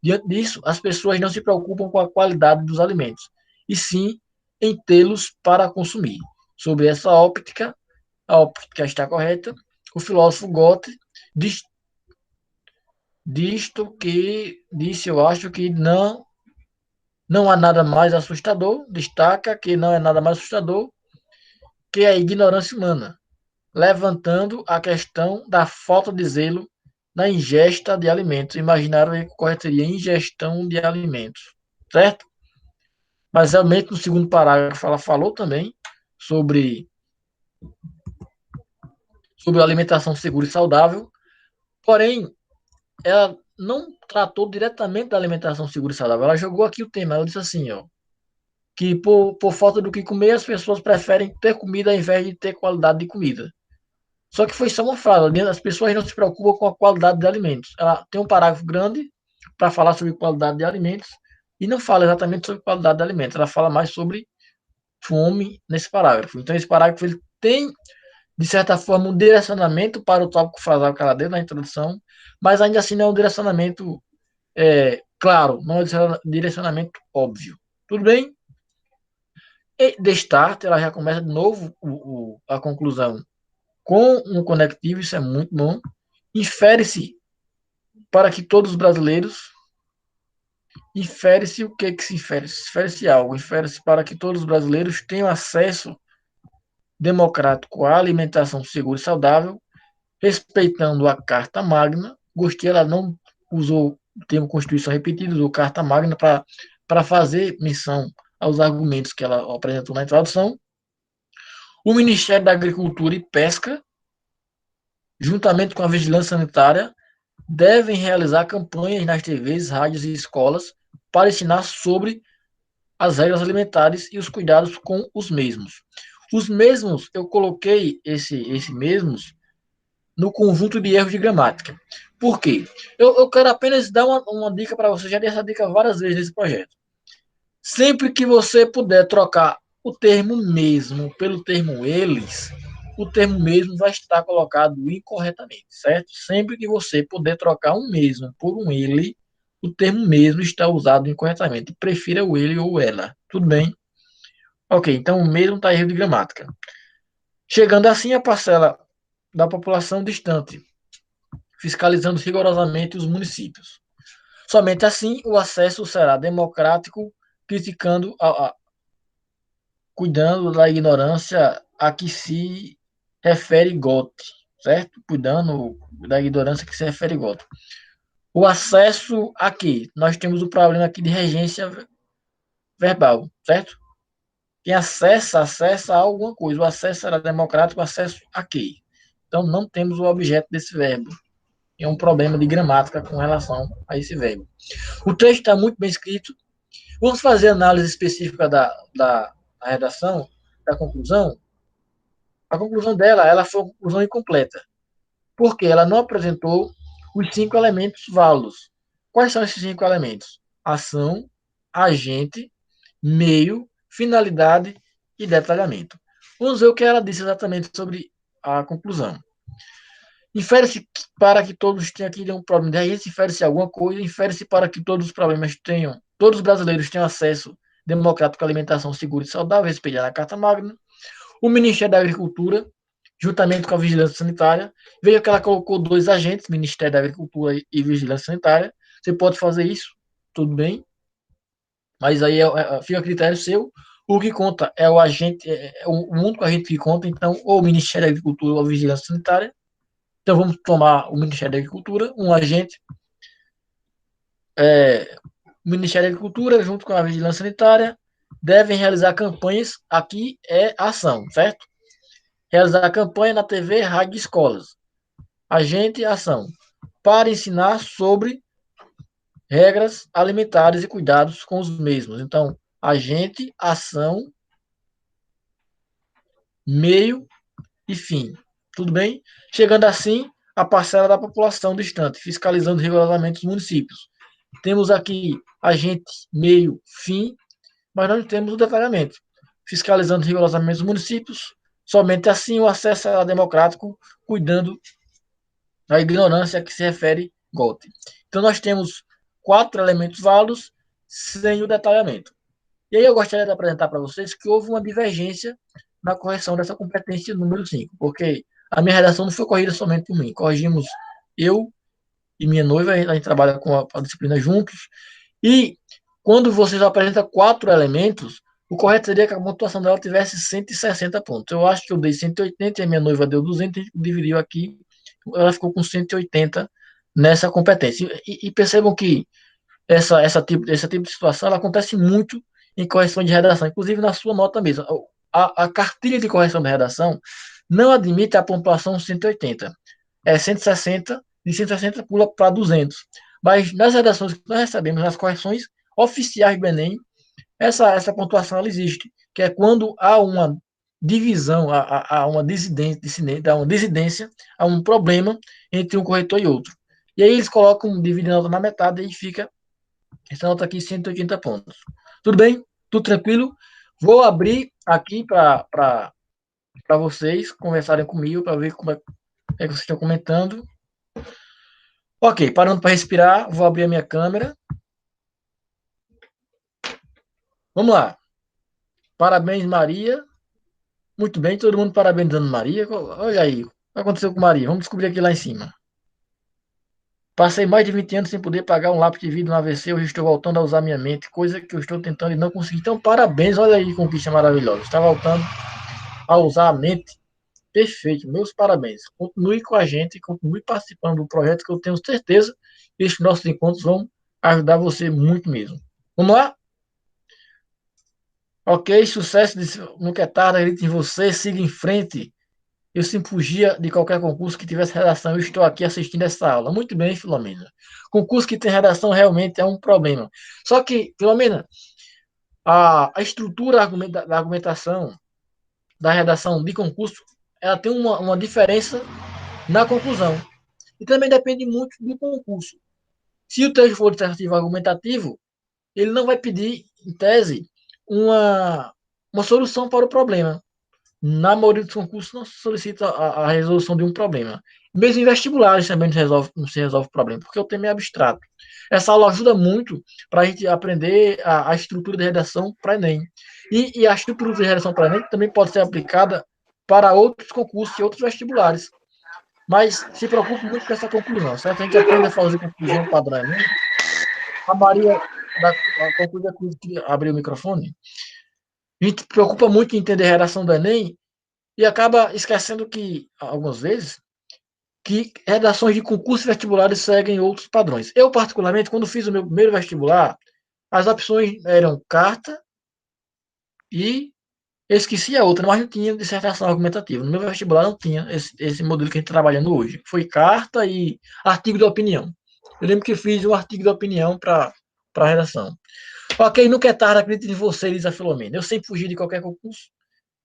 Diante disso, as pessoas não se preocupam com a qualidade dos alimentos, e sim em tê-los para consumir. Sobre essa óptica, a óptica está correta, o filósofo Goethe disse, eu acho que não há nada mais assustador, destaca que não é nada mais assustador que a ignorância humana, levantando a questão da falta de zelo na ingesta de alimentos. Imaginaram que correto seria ingestão de alimentos, certo? Mas realmente no segundo parágrafo ela falou também sobre sobre alimentação segura e saudável, porém, ela não tratou diretamente da alimentação segura e saudável. Ela jogou aqui o tema. Ela disse assim, ó, que por falta do que comer, as pessoas preferem ter comida ao invés de ter qualidade de comida. Só que foi só uma fala. As pessoas não se preocupam com a qualidade de alimentos. Ela tem um parágrafo grande para falar sobre qualidade de alimentos e não fala exatamente sobre qualidade de alimentos. Ela fala mais sobre fome nesse parágrafo. Então, esse parágrafo ele tem, de certa forma, um direcionamento para o tópico frasal que ela deu na introdução, mas ainda assim não é um direcionamento claro, não é um direcionamento óbvio. Tudo bem? E de start, ela já começa de novo a conclusão com um conectivo, isso é muito bom. Infere-se para que todos os brasileiros. Infere-se o que se infere? Infere-se algo. Infere-se para que todos os brasileiros tenham acesso democrático à alimentação segura e saudável, respeitando a Carta Magna. Gostei, ela não usou o termo Constituição repetido, usou Carta Magna para fazer menção aos argumentos que ela apresentou na introdução. O Ministério da Agricultura e Pesca, juntamente com a Vigilância Sanitária, devem realizar campanhas nas TVs, rádios e escolas para ensinar sobre as regras alimentares e os cuidados com os mesmos. Os mesmos, eu coloquei esse mesmos no conjunto de erros de gramática. Por quê? Eu quero apenas dar uma dica para você, já dei essa dica várias vezes nesse projeto. Sempre que você puder trocar o termo mesmo pelo termo eles, o termo mesmo vai estar colocado incorretamente, certo? Sempre que você puder trocar um mesmo por um ele, o termo mesmo está usado incorretamente. Prefira o ele ou ela. Tudo bem? Ok, então o mesmo está erro de gramática. Chegando assim à parcela da população distante, fiscalizando rigorosamente os municípios. Somente assim o acesso será democrático, criticando cuidando da ignorância a que se refere Gotti, certo? Cuidando da ignorância a que se refere Gotti. O acesso aqui, nós temos o problema aqui de regência verbal, certo? Quem acessa a alguma coisa. O acesso será democrático, o acesso a quê? Então, não temos o objeto desse verbo. É um problema de gramática com relação a esse verbo. O texto está muito bem escrito. Vamos fazer análise específica da redação, da conclusão. A conclusão dela, ela foi uma conclusão incompleta, porque ela não apresentou os 5 elementos válidos. Quais são esses 5 elementos? Ação, agente, meio, finalidade e detalhamento. Vamos ver o que ela disse exatamente sobre a conclusão. Infere-se para que todos tenham aqui um problema de raiz, infere-se alguma coisa, infere-se para que todos os problemas tenham, todos os brasileiros tenham acesso democrático à alimentação segura e saudável, respeitada na Carta Magna. O Ministério da Agricultura, juntamente com a Vigilância Sanitária, veja que ela colocou 2 agentes, Ministério da Agricultura e Vigilância Sanitária. Você pode fazer isso, tudo bem, mas aí fica a critério seu. O que conta é o agente, o único agente que conta, então, ou o Ministério da Agricultura ou a Vigilância Sanitária. Então, vamos tomar o Ministério da Agricultura, um agente, o Ministério da Agricultura, junto com a Vigilância Sanitária, devem realizar campanhas, aqui é ação, certo? Realizar campanha na TV, rádio e escolas. Agente, ação. Para ensinar sobre regras alimentares e cuidados com os mesmos. Então, agente, ação, meio e fim. Tudo bem? Chegando assim a parcela da população distante, fiscalizando rigorosamente os municípios. Temos aqui agente, meio, fim, mas não temos o detalhamento. Fiscalizando rigorosamente os municípios, somente assim o acesso será democrático, cuidando da ignorância a que se refere Gotti. Então, nós temos 4 elementos válidos sem o detalhamento. E aí eu gostaria de apresentar para vocês que houve uma divergência na correção dessa competência número 5, porque a minha redação não foi corrigida somente por mim, corrigimos eu e minha noiva, a gente trabalha com a disciplina juntos, e quando vocês apresentam 4 elementos, o correto seria que a pontuação dela tivesse 160 pontos. Eu acho que eu dei 180 e a minha noiva deu 200, a gente dividiu aqui, ela ficou com 180 nessa competência. E percebam que essa tipo de situação ela acontece muito em correção de redação, inclusive na sua nota mesmo. a cartilha de correção da redação não admite a pontuação 180. É 160, de 160 pula para 200. Mas nas redações que nós recebemos, nas correções oficiais do Enem, essa pontuação ela existe, que é quando há uma divisão, há uma desidência, há um problema entre um corretor e outro. E aí eles colocam, dividem a nota na metade e fica essa nota aqui, 180 pontos. Tudo bem? Tudo tranquilo? Vou abrir aqui para vocês conversarem comigo, para ver como é que vocês estão comentando. Ok, parando para respirar, vou abrir a minha câmera. Vamos lá. Parabéns, Maria. Muito bem, todo mundo parabenizando Maria. Olha aí, o que aconteceu com Maria? Vamos descobrir aqui lá em cima. Passei mais de 20 anos sem poder pagar um lápis de vidro no AVC, hoje estou voltando a usar minha mente, coisa que eu estou tentando e não consegui. Então, parabéns, olha aí, conquista maravilhosa. Está voltando a usar a mente. Perfeito, meus parabéns. Continue com a gente, continue participando do projeto, que eu tenho certeza que estes nossos encontros vão ajudar você muito mesmo. Vamos lá? Ok, sucesso no que é tarde, acredito em você, siga em frente. Eu sempre fugia de qualquer concurso que tivesse redação. Eu estou aqui assistindo essa aula. Muito bem, Filomena. Concurso que tem redação realmente é um problema. Só que, Filomena, a estrutura da argumentação da redação de concurso, ela tem uma diferença na conclusão. E também depende muito do concurso. Se o texto for dissertativo argumentativo, ele não vai pedir, em tese, uma solução para o problema. Na maioria dos concursos não se solicita a resolução de um problema. Mesmo em vestibulares também não se resolve o problema, porque o tema é abstrato. Essa aula ajuda muito para a gente aprender a estrutura de redação para Enem. E a estrutura de redação para Enem também pode ser aplicada para outros concursos e outros vestibulares. Mas se preocupe muito com essa conclusão, certo? A gente aprende a fazer conclusão padrão Enem. A Maria da conclusão que abriu o microfone. A gente preocupa muito em entender a redação do Enem e acaba esquecendo que, algumas vezes, que redações de concursos vestibulares seguem outros padrões. Eu, particularmente, quando fiz o meu primeiro vestibular, as opções eram carta e eu esqueci a outra, mas não tinha dissertação argumentativa. No meu vestibular não tinha esse modelo que a gente está trabalhando hoje. Foi carta e artigo de opinião. Eu lembro que fiz um artigo de opinião para a redação. Ok, nunca é tarde, acredito em você, diz a Filomena. Eu sempre fugi de qualquer concurso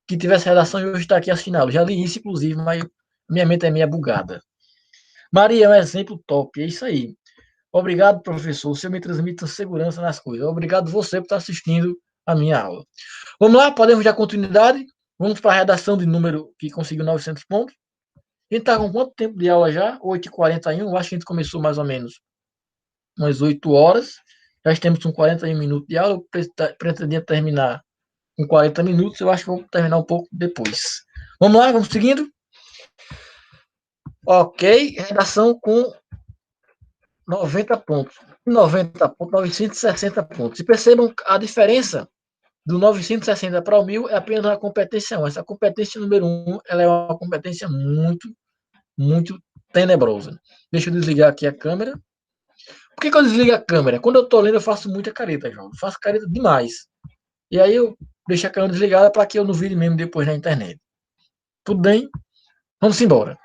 que tivesse redação e hoje está aqui assinado. Já li isso, inclusive, mas minha mente é meio bugada. Maria é um exemplo top, é isso aí. Obrigado, professor. Você me transmite segurança nas coisas. Obrigado você por estar assistindo a minha aula. Vamos lá, podemos dar continuidade? Vamos para a redação de número que conseguiu 900 pontos. A gente está com quanto tempo de aula já? 8h41. Eu acho que a gente começou mais ou menos umas 8 horas. Já estamos com 41 minutos de aula. Eu pretendia terminar com 40 minutos. Eu acho que vou terminar um pouco depois. Vamos lá, vamos seguindo? Ok, redação com 90 pontos. 90 pontos, 960 pontos. E percebam a diferença do 960 para o 1000 é apenas a competência 1. Essa competência número 1, ela é uma competência muito, muito tenebrosa. Deixa eu desligar aqui a câmera. Por que eu desligo a câmera? Quando eu estou lendo, eu faço muita careta, João. Eu faço careta demais. E aí eu deixo a câmera desligada para que eu não vire mesmo depois na internet. Tudo bem? Vamos embora.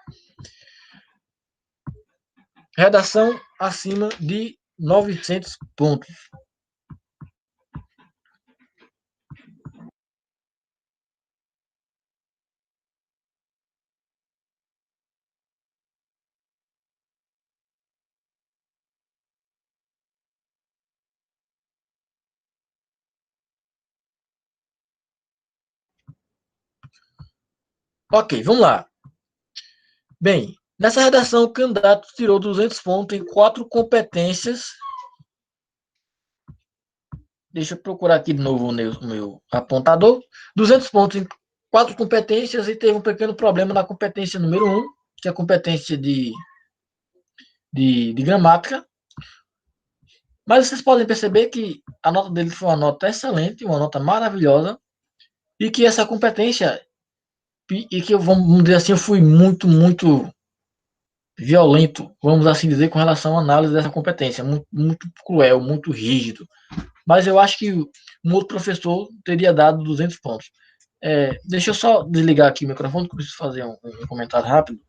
Redação acima de 900 pontos. Ok, vamos lá. Bem, nessa redação, o candidato tirou 200 pontos em 4 competências. Deixa eu procurar aqui de novo o meu apontador. 200 pontos em 4 competências e teve um pequeno problema na competência número 1, que é a competência de gramática. Mas vocês podem perceber que a nota dele foi uma nota excelente, uma nota maravilhosa, e que essa competência, e que eu, vamos dizer assim, eu fui muito, muito violento, vamos assim dizer, com relação à análise dessa competência, muito, muito cruel, muito rígido. Mas eu acho que um outro professor teria dado 200 pontos. Deixa eu só desligar aqui o microfone, que eu preciso fazer um comentário rápido.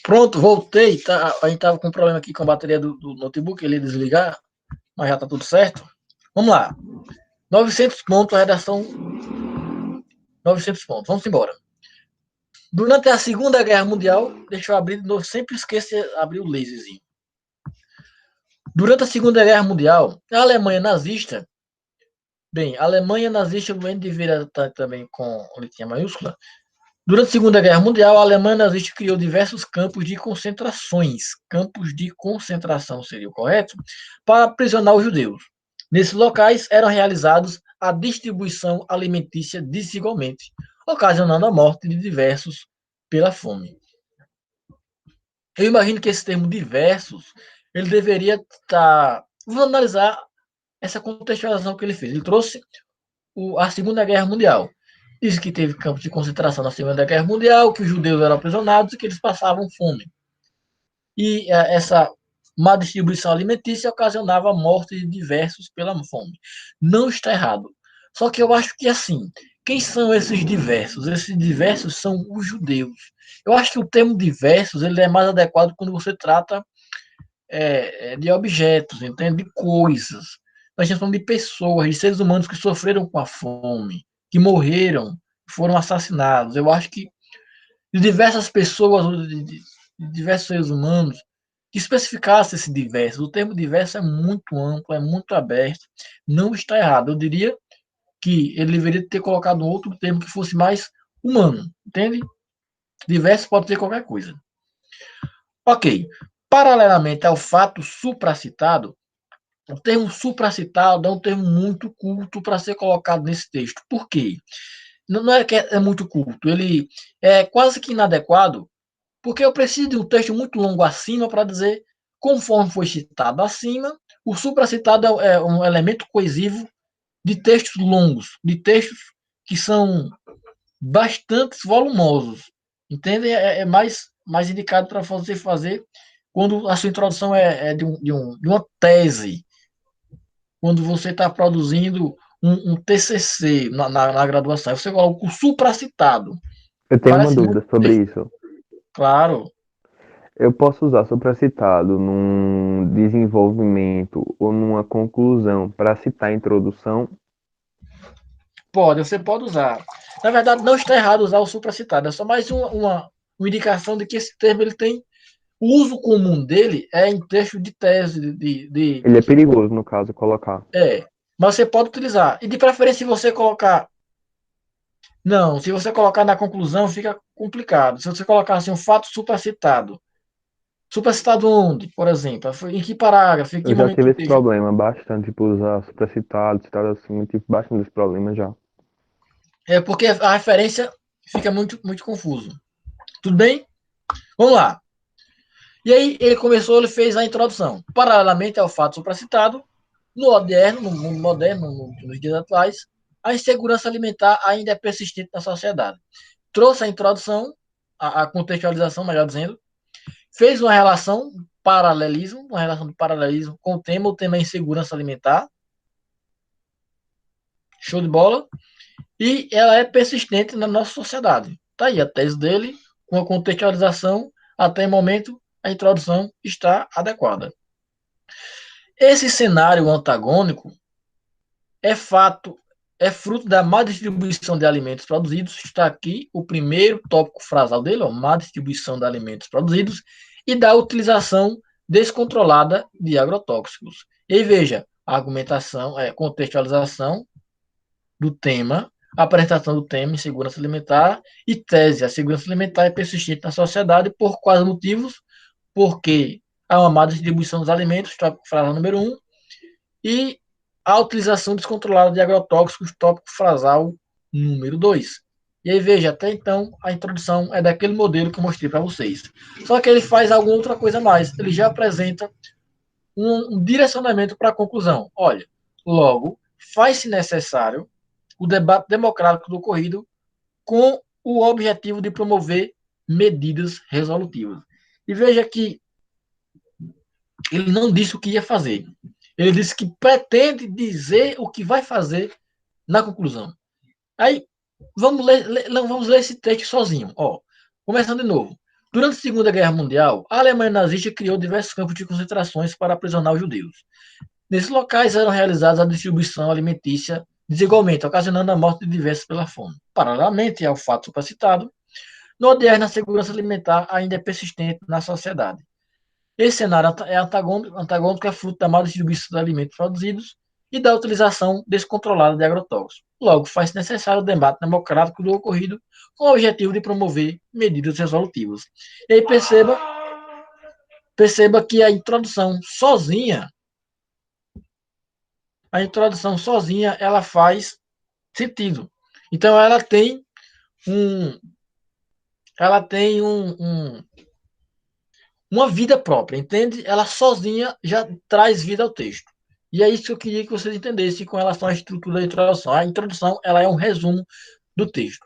Pronto, voltei. Tá, a gente estava com um problema aqui com a bateria do notebook, ele ia desligar, mas já está tudo certo. Vamos lá. 900 pontos, a redação 900 pontos. Vamos embora. Durante a Segunda Guerra Mundial, deixa eu abrir, eu sempre esqueço de abrir o laserzinho. Durante a Segunda Guerra Mundial, a Alemanha nazista, a Alemanha nazista, o N deveria estar também com letrinha maiúscula. Durante a Segunda Guerra Mundial, a Alemanha nazista criou diversos campos de concentração seria o correto, para aprisionar os judeus. Nesses locais eram realizados a distribuição alimentícia desigualmente, ocasionando a morte de diversos pela fome. Eu imagino que esse termo diversos, ele deveria estar... Vamos analisar essa contextualização que ele fez. Ele trouxe a Segunda Guerra Mundial. Diz que teve campos de concentração na Segunda Guerra Mundial, que os judeus eram aprisionados e que eles passavam fome. E essa má distribuição alimentícia ocasionava a morte de diversos pela fome. Não está errado. Só que eu acho que, assim, quem são esses diversos? Esses diversos são os judeus. Eu acho que o termo diversos ele é mais adequado quando você trata de objetos, entende? De coisas. Nós estamos falando de pessoas, de seres humanos que sofreram com a fome, que morreram, foram assassinados. Eu acho que de diversas pessoas, de diversos seres humanos, que especificasse esse diverso. O termo diverso é muito amplo, é muito aberto, não está errado. Eu diria que ele deveria ter colocado um outro termo que fosse mais humano, entende? Diverso pode ser qualquer coisa. Ok. Paralelamente ao fato supracitado, o termo supracitado é um termo muito culto para ser colocado nesse texto. Por quê? Não é que é muito culto, ele é quase que inadequado, porque eu preciso de um texto muito longo acima para dizer, conforme foi citado acima, o supracitado é um elemento coesivo de textos longos, de textos que são bastante volumosos. Entende? É mais indicado para você fazer quando a sua introdução é de uma tese, quando você está produzindo um TCC na graduação. Você coloca o supracitado. Eu tenho uma Parece dúvida sobre isso. Claro. Eu posso usar supracitado num desenvolvimento ou numa conclusão para citar a introdução? Você pode usar. Na verdade, não está errado usar o supracitado. É só mais uma indicação de que esse termo ele tem. O uso comum dele é em texto de tese. Ele é perigoso, no caso, colocar. Mas você pode utilizar. E de preferência, se você colocar. Não, se você colocar na conclusão, fica complicado. Se você colocar assim, um fato supracitado. Supracitado onde, por exemplo? Em que parágrafo? Em que Eu já momento tive do esse texto? problema bastante, tipo, usar supracitado, citado assim, eu tive bastante esse problema já. É porque a referência fica muito, muito confuso. Tudo bem? Vamos lá. E aí ele fez a introdução. Paralelamente ao fato supracitado, no mundo moderno, nos dias atuais, a insegurança alimentar ainda é persistente na sociedade. Trouxe a introdução, a contextualização, melhor dizendo, fez uma relação uma relação de paralelismo com o tema é insegurança alimentar. Show de bola. E ela é persistente na nossa sociedade. Tá aí a tese dele, com a contextualização, até o momento, a introdução está adequada. Esse cenário antagônico é fruto da má distribuição de alimentos produzidos. Está aqui o primeiro tópico frasal dele, má distribuição de alimentos produzidos, e da utilização descontrolada de agrotóxicos. E veja, a argumentação, contextualização do tema, apresentação do tema insegurança alimentar e tese. A segurança alimentar é persistente na sociedade por quais motivos? Porque há uma má distribuição dos alimentos, frase número 1, e a utilização descontrolada de agrotóxicos, tópico frasal número 2. E aí, veja, até então, a introdução é daquele modelo que eu mostrei para vocês. Só que ele faz alguma outra coisa a mais. Ele já apresenta um direcionamento para a conclusão. Olha, logo, faz-se necessário o debate democrático do ocorrido com o objetivo de promover medidas resolutivas. E veja que ele não disse o que ia fazer. Ele disse que pretende dizer o que vai fazer na conclusão. Aí, vamos ler esse texto sozinho. Ó, começando de novo. Durante a Segunda Guerra Mundial, a Alemanha nazista criou diversos campos de concentrações para aprisionar os judeus. Nesses locais eram realizadas a distribuição alimentícia desigualmente, ocasionando a morte de diversos pela fome. Paralelamente ao fato supracitado, no ODR na segurança alimentar ainda é persistente na sociedade. Esse cenário é antagônico, é fruto da má distribuição de alimentos produzidos e da utilização descontrolada de agrotóxicos. Logo, faz necessário o debate democrático do ocorrido com o objetivo de promover medidas resolutivas. E aí perceba que a introdução sozinha, ela faz sentido. Então, ela tem uma vida própria, entende? Ela sozinha já traz vida ao texto. E é isso que eu queria que vocês entendessem com relação à estrutura da introdução. A introdução, ela é um resumo do texto.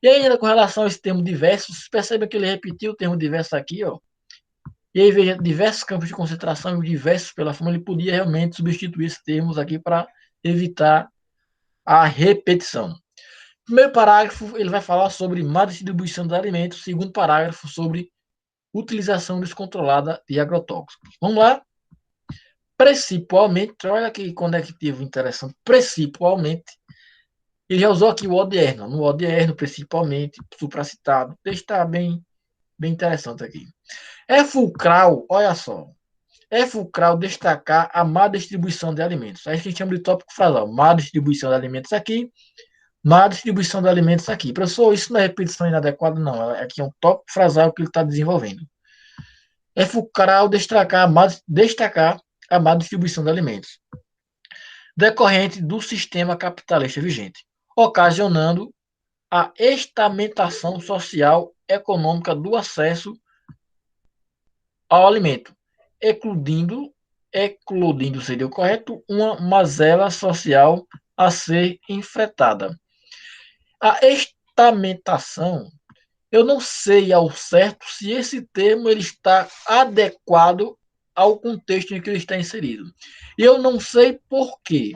E ainda com relação a esse termo diversos, perceba que ele repetiu o termo diverso aqui, ó. E aí veja diversos campos de concentração e diversos pela fome, ele podia realmente substituir esses termos aqui para evitar a repetição. Primeiro parágrafo, ele vai falar sobre má distribuição dos alimentos. Segundo parágrafo, sobre utilização descontrolada de agrotóxicos. Vamos lá? Principalmente, olha que conectivo interessante, principalmente, ele já usou aqui o ODR, no ODR, principalmente, supracitado. O texto está bem interessante aqui. É fulcral, olha só, é fulcral destacar a má distribuição de alimentos. Aí a gente chama de tópico frasal, má distribuição de alimentos aqui, má distribuição de alimentos aqui. Professor, isso não é repetição inadequada, não. Aqui é um tópico frasal que ele está desenvolvendo. É fulcral destacar a má distribuição de alimentos, decorrente do sistema capitalista vigente, ocasionando a estamentação social econômica do acesso ao alimento, ecludindo seria o correto, uma mazela social a ser enfrentada. A estamentação, eu não sei ao certo se esse termo ele está adequado ao contexto em que ele está inserido. E eu não sei por quê.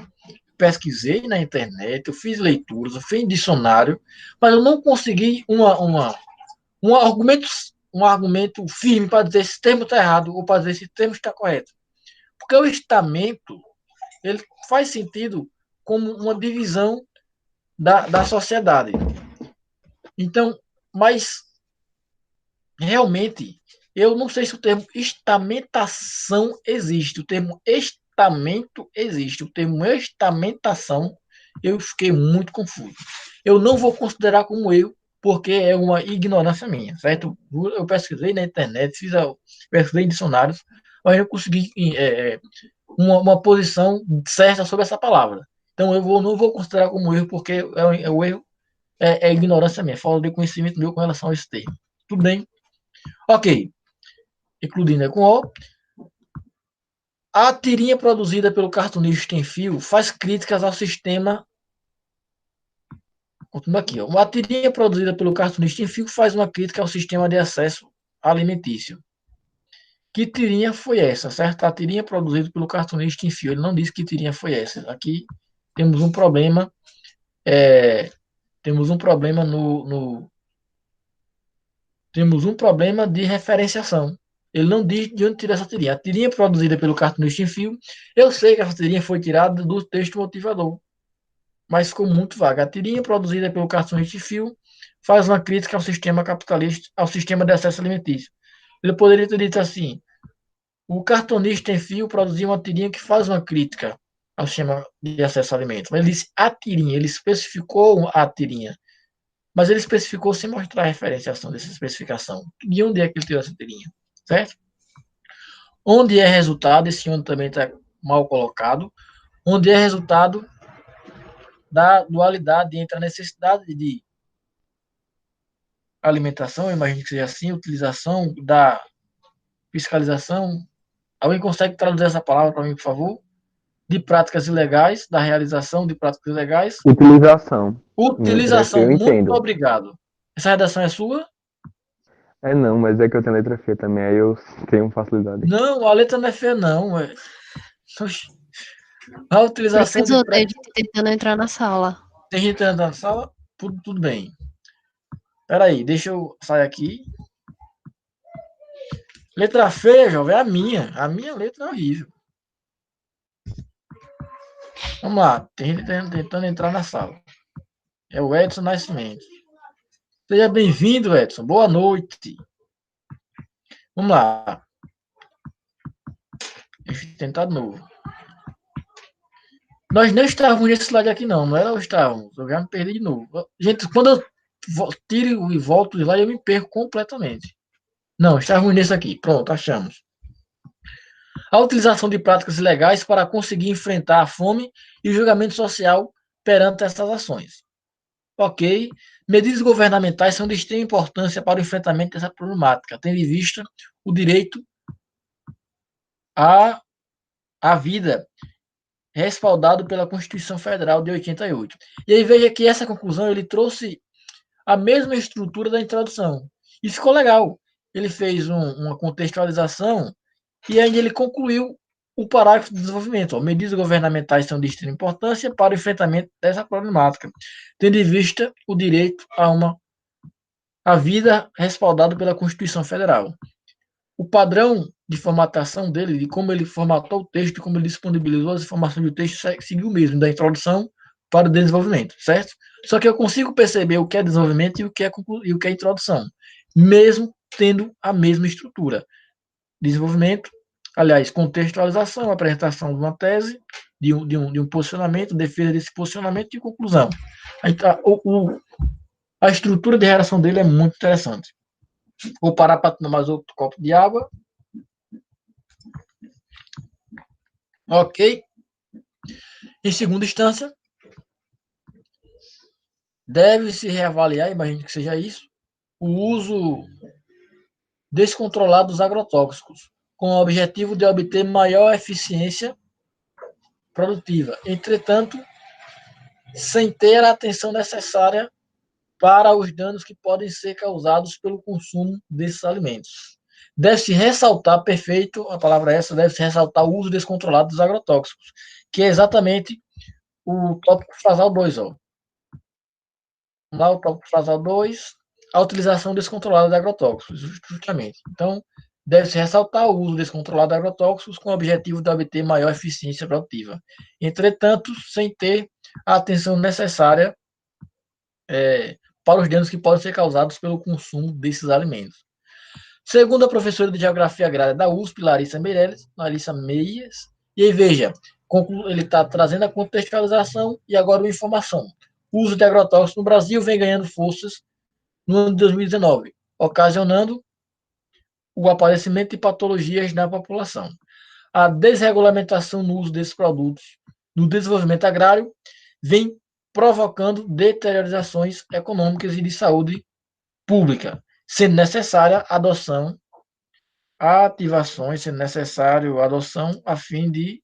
Pesquisei na internet, eu fiz leituras, eu fiz dicionário, mas eu não consegui um argumento firme para dizer esse termo está errado ou para dizer esse termo está correto. Porque o estamento ele faz sentido como uma divisão da sociedade. Então, mas realmente, eu não sei se o termo estamentação existe. O termo estamento existe. O termo estamentação, eu fiquei muito confuso. Eu não vou considerar como erro, porque é uma ignorância minha, certo? Eu pesquisei na internet, pesquisei em dicionários, mas eu consegui uma posição certa sobre essa palavra. Então, não vou considerar como erro, porque o erro é ignorância minha, falta de conhecimento meu com relação a esse termo. Tudo bem? Ok. Incluindo com O. A tirinha produzida pelo cartunista em fio faz críticas ao sistema. Continua aqui. Ó. A tirinha produzida pelo cartunista em fio faz uma crítica ao sistema de acesso alimentício. Que tirinha foi essa, certo? A tirinha produzida pelo cartunista em fio. Ele não disse que tirinha foi essa. Aqui temos um problema. Temos um problema temos um problema de referenciação. Ele não diz de onde tirou essa tirinha. A tirinha produzida pelo cartunista em fio, eu sei que essa tirinha foi tirada do texto motivador, mas ficou muito vaga. A tirinha produzida pelo cartunista em fio faz uma crítica ao sistema capitalista, ao sistema de acesso alimentício. Ele poderia ter dito assim: o cartunista em fio produziu uma tirinha que faz uma crítica ao sistema de acesso a alimentos. Mas ele disse a tirinha, ele especificou a tirinha. Mas ele especificou sem mostrar a referenciação dessa especificação. De onde é que ele tirou essa tirinha? Certo? Onde é resultado, esse onde também está mal colocado. onde é resultado da dualidade entre a necessidade de alimentação, imagino que seja assim, utilização da fiscalização. Alguém consegue traduzir essa palavra para mim, por favor? De práticas ilegais, da realização de práticas ilegais. Utilização. Letra F, Utilização, eu muito entendo. obrigado. Essa redação é sua? É não, mas é que eu tenho letra F também, aí eu tenho facilidade. Não, a letra não é feia, não. A utilização de Professor, tem práticas. gente tentando entrar na sala. Tem gente entrando na sala? Tudo bem. Espera aí, deixa eu sair aqui. Letra feia, jovem, é a minha. A minha letra é horrível. Vamos lá, tem gente tentando entrar na sala. É o Edson Nascimento. Seja bem-vindo, Edson. Boa noite. Vamos lá. Deixa eu tentar de novo. Nós não estávamos nesse slide aqui, não era o estávamos. Eu já me perdi de novo. Gente, quando eu tiro e volto de lá, eu me perco completamente. Não, estávamos nesse aqui. Pronto, achamos. A utilização de práticas ilegais para conseguir enfrentar a fome e o julgamento social perante essas ações. Ok. Medidas governamentais são de extrema importância para o enfrentamento dessa problemática, tendo em vista o direito à vida respaldado pela Constituição Federal de 88. E aí veja que essa conclusão ele trouxe a mesma estrutura da introdução. E ficou legal. Ele fez uma contextualização e ainda ele concluiu o parágrafo de desenvolvimento. Medidas governamentais são de extrema importância para o enfrentamento dessa problemática, tendo em vista o direito a vida respaldado pela Constituição Federal. O padrão de formatação dele, de como ele formatou o texto, de como ele disponibilizou as informações do texto, seguiu o mesmo, da introdução para o desenvolvimento, certo? Só que eu consigo perceber o que é desenvolvimento e o que é introdução, mesmo tendo a mesma estrutura. Desenvolvimento, aliás, contextualização, apresentação de uma tese, de um posicionamento, defesa desse posicionamento e conclusão. A estrutura de redação dele é muito interessante. Vou parar para tomar mais outro copo de água. Ok. Em segunda instância, deve-se reavaliar, imagino que seja isso, o uso descontrolado dos agrotóxicos, com o objetivo de obter maior eficiência produtiva. Entretanto, sem ter a atenção necessária para os danos que podem ser causados pelo consumo desses alimentos. Deve-se ressaltar, perfeito, a palavra é essa, deve-se ressaltar o uso descontrolado dos agrotóxicos, que é exatamente o tópico frasal 2, ó. Lá o tópico frasal 2, a utilização descontrolada de agrotóxicos, justamente. Então, deve-se ressaltar o uso descontrolado de agrotóxicos com o objetivo de obter maior eficiência produtiva. Entretanto, sem ter a atenção necessária para os danos que podem ser causados pelo consumo desses alimentos. Segundo a professora de Geografia Agrária da USP, Larissa Meias, e aí veja, ele está trazendo a contextualização e agora uma informação. O uso de agrotóxicos no Brasil vem ganhando forças no ano de 2019, ocasionando o aparecimento de patologias na população. A desregulamentação no uso desses produtos no desenvolvimento agrário vem provocando deteriorizações econômicas e de saúde pública, sendo necessária a adoção, ativações, sendo necessário a adoção a fim de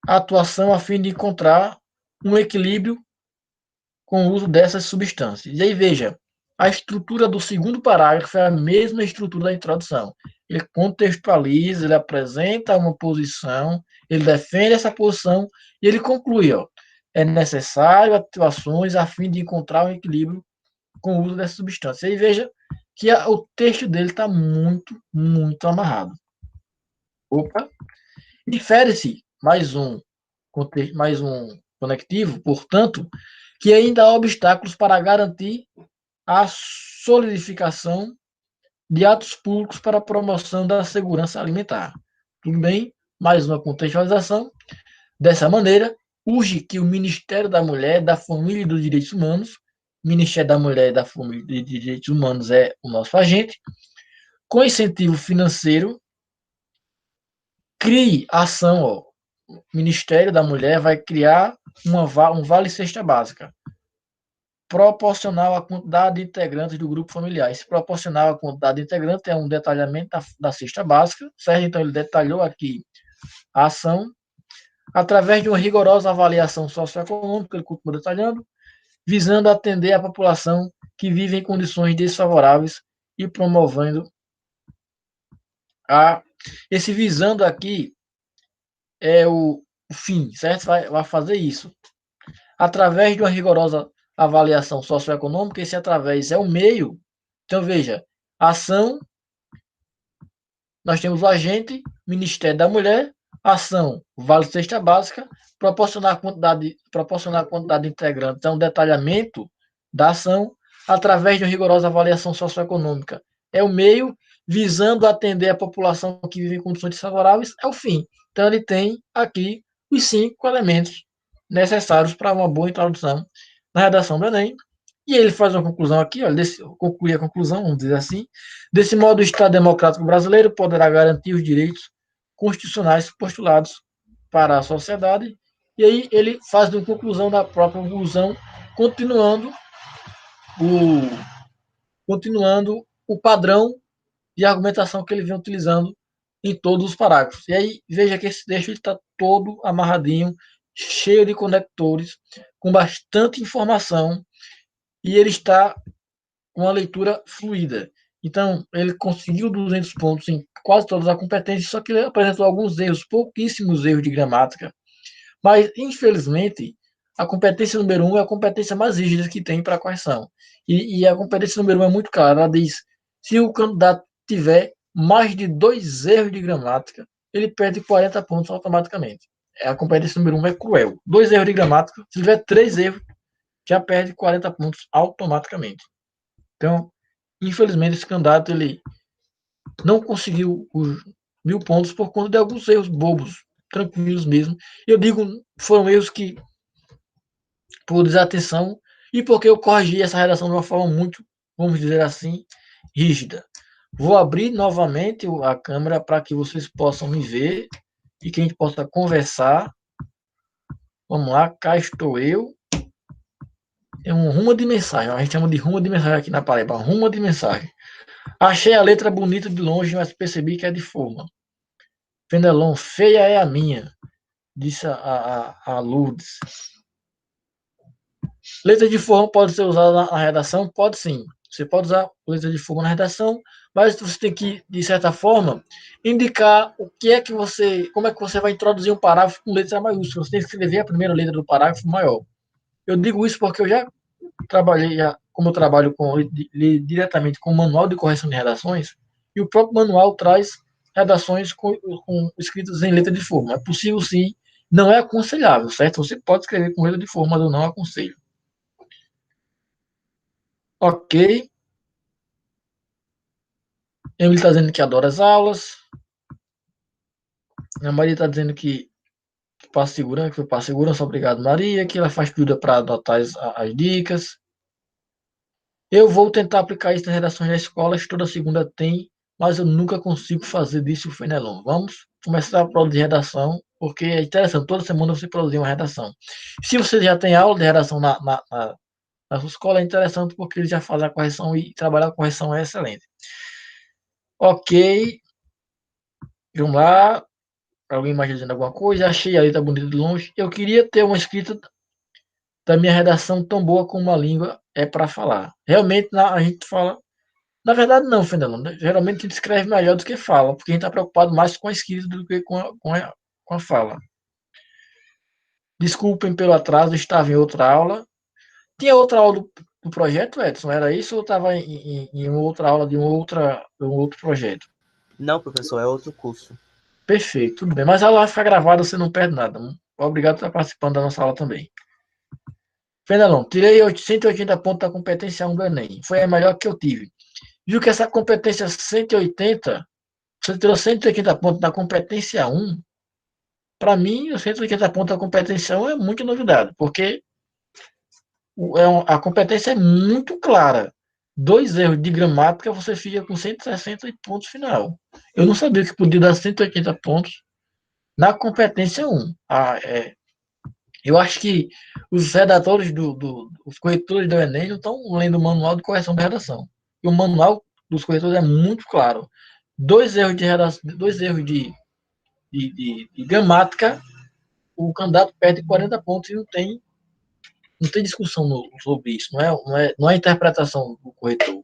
atuação a fim de encontrar um equilíbrio com o uso dessas substâncias. E aí veja, a estrutura do segundo parágrafo é a mesma estrutura da introdução. Ele contextualiza, ele apresenta uma posição, ele defende essa posição e ele conclui, ó, é necessário atuações a fim de encontrar um equilíbrio com o uso dessa substância. E aí veja que o texto dele está muito, muito amarrado. Opa! Infere-se mais um conectivo, portanto, que ainda há obstáculos para garantir a solidificação de atos públicos para a promoção da segurança alimentar. Tudo bem? Mais uma contextualização. Dessa maneira, urge que o Ministério da Mulher, da Família e dos Direitos Humanos, Ministério da Mulher, da Família e dos Direitos Humanos é o nosso agente, com incentivo financeiro, crie ação, Ministério da Mulher vai criar um vale cesta básica, proporcional à quantidade de integrantes do grupo familiar. Esse proporcional à quantidade de integrantes é um detalhamento da cesta básica, certo? Então, ele detalhou aqui a ação, através de uma rigorosa avaliação socioeconômica, ele continua detalhando, visando atender a população que vive em condições desfavoráveis e promovendo esse visando aqui é o fim, certo? Vai fazer isso. Através de uma rigorosa avaliação socioeconômica, esse através é o meio. Então, veja, ação, nós temos o agente, Ministério da Mulher, ação, vale cesta básica, proporcionar a quantidade de integrantes, é um detalhamento da ação, através de uma rigorosa avaliação socioeconômica. É o meio, visando atender a população que vive em condições desfavoráveis, é o fim. Então, ele tem aqui os 5 elementos necessários para uma boa introdução na redação do Enem. E ele faz uma conclusão aqui, olha, conclui a conclusão, vamos dizer assim. Desse modo, o Estado Democrático Brasileiro poderá garantir os direitos constitucionais postulados para a sociedade. E aí ele faz uma conclusão da própria conclusão, continuando o padrão de argumentação que ele vem utilizando em todos os parágrafos. E aí, veja que esse texto está todo amarradinho, cheio de conectores, com bastante informação, e ele está com uma leitura fluida. Então, ele conseguiu 200 pontos em quase todas as competências, só que ele apresentou alguns erros, pouquíssimos erros de gramática. Mas, infelizmente, a competência número 1 é a competência mais rígida que tem para a correção. E a competência número 1 é muito clara. Ela diz, se o candidato tiver mais de 2 erros de gramática, ele perde 40 pontos automaticamente. A competência número 1 é cruel. 2 erros de gramática, se tiver 3 erros, já perde 40 pontos automaticamente. Então, infelizmente, esse candidato ele não conseguiu os 1.000 pontos por conta de alguns erros bobos, tranquilos mesmo. Eu digo, foram erros que, por desatenção, e porque eu corrigi essa redação de uma forma muito, vamos dizer assim, rígida. Vou abrir novamente a câmera para que vocês possam me ver e que a gente possa conversar. Vamos lá, cá estou eu. É um rumo de mensagem, a gente chama de rumo de mensagem aqui na Paraíba, rumo de mensagem. Achei a letra bonita de longe, mas percebi que é de forma. Fenelon, feia é a minha, disse a Lourdes. Letra de forma pode ser usada na redação? Pode sim. Você pode usar letra de forma na redação, mas você tem que, de certa forma, indicar o que é que você, como é que você vai introduzir um parágrafo com letra maiúscula. Você tem que escrever a primeira letra do parágrafo maior. Eu digo isso porque eu já trabalhei, como eu trabalho diretamente com o manual de correção de redações, e o próprio manual traz redações com escritas em letra de forma. É possível sim, não é aconselhável, certo? Você pode escrever com letra de forma, mas eu não aconselho. Ok. Emily está dizendo que adora as aulas. A Maria está dizendo que passa segurança, obrigado, Maria, que ela faz tudo para adotar as dicas. Eu vou tentar aplicar isso nas redações da escola, toda segunda tem, mas eu nunca consigo fazer disso o Fenelon. Vamos começar a produzir redação, porque é interessante, toda semana você produzir uma redação. Se você já tem aula de redação na sua escola, é interessante porque ele já faz a correção e trabalhar a correção é excelente. Ok. Vamos lá. Alguém mais dizendo alguma coisa? Achei a letra bonita de longe. Eu queria ter uma escrita da minha redação tão boa como a língua é para falar. Realmente, a gente fala. Na verdade, não, Fernando. Geralmente a gente escreve melhor do que fala, porque a gente está preocupado mais com a escrita do que com a fala. Desculpem pelo atraso, estava em outra aula. Tinha outra aula do projeto, Edson? Era isso ou estava em outra aula de um outro projeto? Não, professor, é outro curso. Perfeito, tudo bem. Mas a aula vai ficar gravada, você não perde nada. Obrigado por estar participando da nossa aula também. Fernandão, tirei 180 pontos da competência 1 do Enem. Foi a melhor que eu tive. Viu que essa competência 180, você tirou 180 pontos da competência 1. Para mim, os 180 pontos da competência 1 é muita novidade, porque a competência é muito clara. 2 erros de gramática, você fica com 160 pontos final. Eu não sabia que podia dar 180 pontos na competência 1. Eu acho que os redatores os corretores do Enem não estão lendo o manual de correção de redação. E o manual dos corretores é muito claro. 2 erros de redação, 2 erros de gramática, o candidato perde 40 pontos e não tem discussão sobre isso. Não é interpretação do corretor.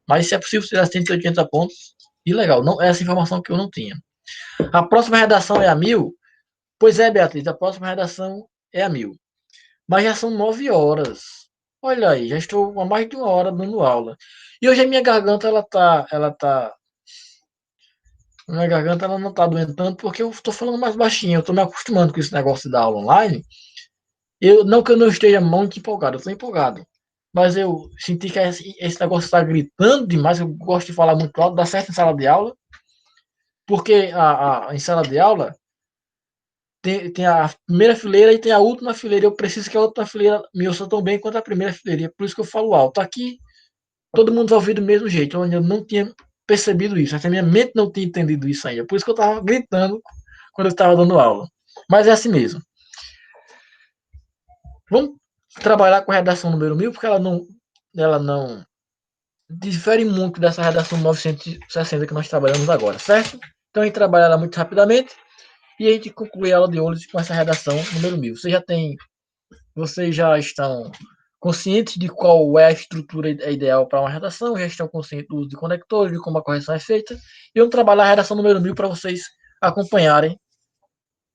Mas se é possível tirar 180 pontos, e legal. Não, essa informação que eu não tinha. A próxima redação é a 1000. Pois é, Beatriz, a próxima redação é a 1000. Mas já são 9 horas. Olha aí, já estou há mais de 1 hora dando aula. E hoje a minha garganta, minha garganta ela não está doendo tanto porque eu estou falando mais baixinho. Eu estou me acostumando com esse negócio de dar aula online. Não que eu não esteja muito empolgado, eu estou empolgado. Mas eu senti que esse negócio está gritando demais. Eu gosto de falar muito alto, dá certo em sala de aula. Porque em sala de aula tem a primeira fileira e tem a última fileira. Eu preciso que a última fileira me ouça tão bem quanto a primeira fileira. Por isso que eu falo alto. Aqui, todo mundo vai ouvir do mesmo jeito. Eu não tinha percebido isso. Até minha mente não tinha entendido isso ainda. Por isso que eu estava gritando quando eu estava dando aula. Mas é assim mesmo. Vamos trabalhar com a redação número 1000, porque ela não difere muito dessa redação 960 que nós trabalhamos agora, certo? Então a gente trabalha ela muito rapidamente e a gente conclui a aula de hoje com essa redação número 1000. Vocês já estão conscientes de qual é a estrutura ideal para uma redação, já estão conscientes do uso de conectores, de como a correção é feita, e vamos trabalhar a redação número 1000 para vocês acompanharem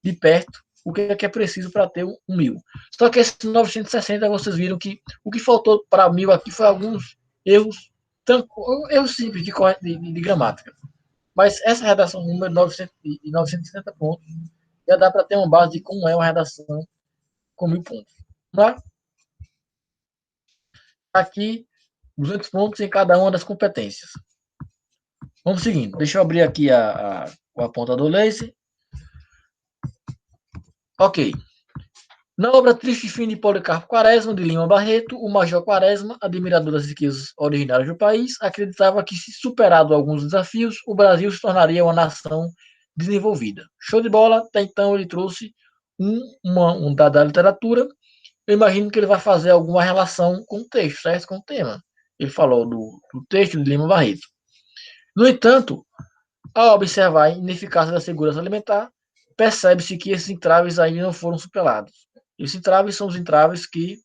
de perto o que é preciso para ter um 1000. Só que esse 960, vocês viram que o que faltou para 1000 aqui foi alguns erros simples de gramática. Mas essa redação número 960 pontos já dá para ter uma base de como é uma redação com 1000 pontos. Tá? Aqui, 200 pontos em cada uma das competências. Vamos seguindo. Deixa eu abrir aqui o apontador laser. Ok. Na obra Triste Fim de Policarpo Quaresma, de Lima Barreto, o Major Quaresma, admirador das riquezas originárias do país, acreditava que, se superado alguns desafios, o Brasil se tornaria uma nação desenvolvida. Show de bola! Até então ele trouxe um dado da literatura. Eu imagino que ele vai fazer alguma relação com o texto, certo? Com o tema. Ele falou do texto de Lima Barreto. No entanto, ao observar a ineficácia da segurança alimentar, percebe-se que esses entraves ainda não foram superados. Esses entraves são os entraves que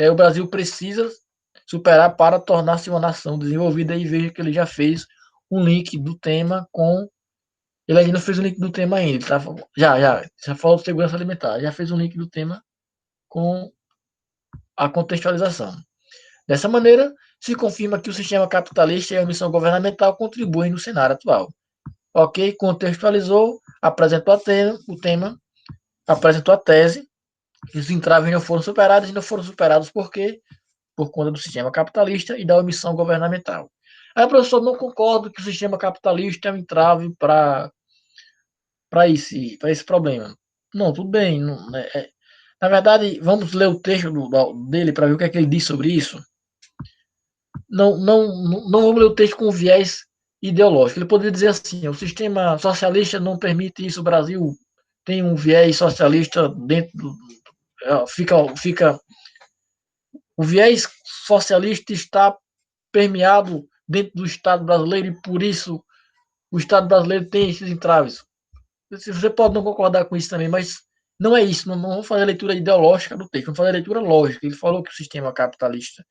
o Brasil precisa superar para tornar-se uma nação desenvolvida, e veja que ele já fez um link do tema com... Ele ainda não fez o link do tema ainda. Ele tá... Já falou de segurança alimentar. Já fez um link do tema com a contextualização. Dessa maneira, se confirma que o sistema capitalista e a missão governamental contribuem no cenário atual. Ok? Contextualizou, apresentou o tema, apresentou a tese, que os entraves não foram superados, e não foram superados por quê? Por conta do sistema capitalista e da omissão governamental. Aí, professor, não concordo que o sistema capitalista é um entrave para esse problema. Não, tudo bem. Na verdade, vamos ler o texto dele para ver o que é que ele diz sobre isso. Não vamos ler o texto com viés ideológico. Ele poderia dizer assim: o sistema socialista não permite isso, o Brasil tem um viés socialista dentro do... O viés socialista está permeado dentro do Estado brasileiro e, por isso, o Estado brasileiro tem esses entraves. Você pode não concordar com isso também, mas não é isso. Não vamos fazer a leitura ideológica do texto, vamos fazer a leitura lógica. Ele falou que o sistema capitalista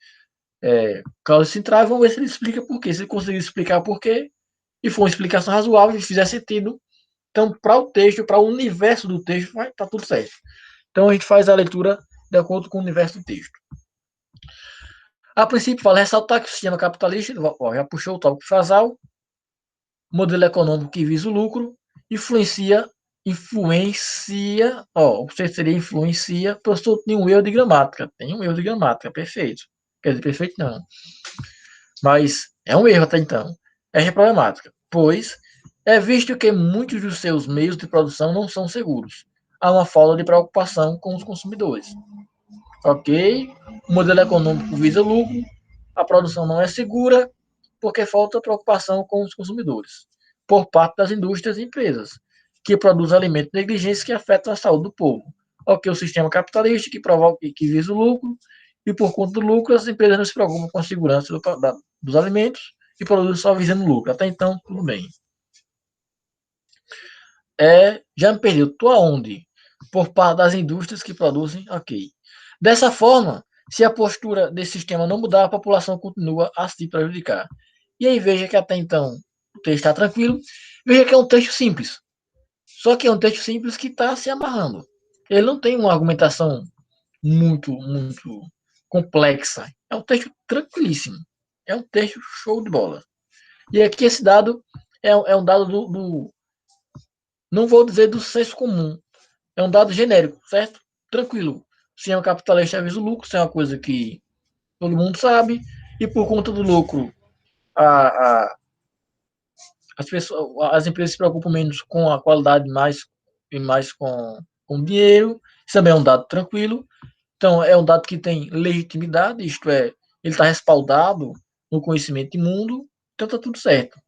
causa esse entrave, vamos ver se ele explica por quê. Se ele conseguir explicar por quê, e for uma explicação razoável e fizer sentido, então, para o texto, para o universo do texto, vai estar tudo certo. Então, a gente faz a leitura de acordo com o universo do texto. A princípio, vale ressaltar que o sistema capitalista, já puxou o tópico frasal, modelo econômico que visa o lucro, influencia, o que seria influencia, professor, tem um erro de gramática, perfeito. Quer dizer, perfeito não. Mas é um erro até então. É problemática, pois é visto que muitos dos seus meios de produção não são seguros. Há uma falta de preocupação com os consumidores. Ok? O modelo econômico visa lucro, a produção não é segura, porque falta preocupação com os consumidores, por parte das indústrias e empresas. que produz alimentos negligentes que afetam a saúde do povo. Ok, o sistema capitalista que provoca e que visa o lucro, e por conta do lucro, as empresas não se preocupam com a segurança dos alimentos e produzem só visando lucro. Até então, tudo bem. Já me perdi, eu tô aonde? Por parte das indústrias que produzem, ok. Dessa forma, se a postura desse sistema não mudar, a população continua a se prejudicar. E aí veja que até então o texto está tranquilo, veja que é um texto simples. Só que é um texto simples que está se amarrando. Ele não tem uma argumentação muito complexa. É um texto tranquilíssimo. É um texto show de bola. E aqui esse dado é um dado não vou dizer do senso comum, é um dado genérico, certo? Tranquilo. Se é um capitalista, avisa o lucro, se é uma coisa que todo mundo sabe, e por conta do lucro, as empresas se preocupam menos com a qualidade e mais com o dinheiro. Isso também é um dado tranquilo. Então, é um dado que tem legitimidade, isto é, ele está respaldado no conhecimento mundo, então está tudo certo.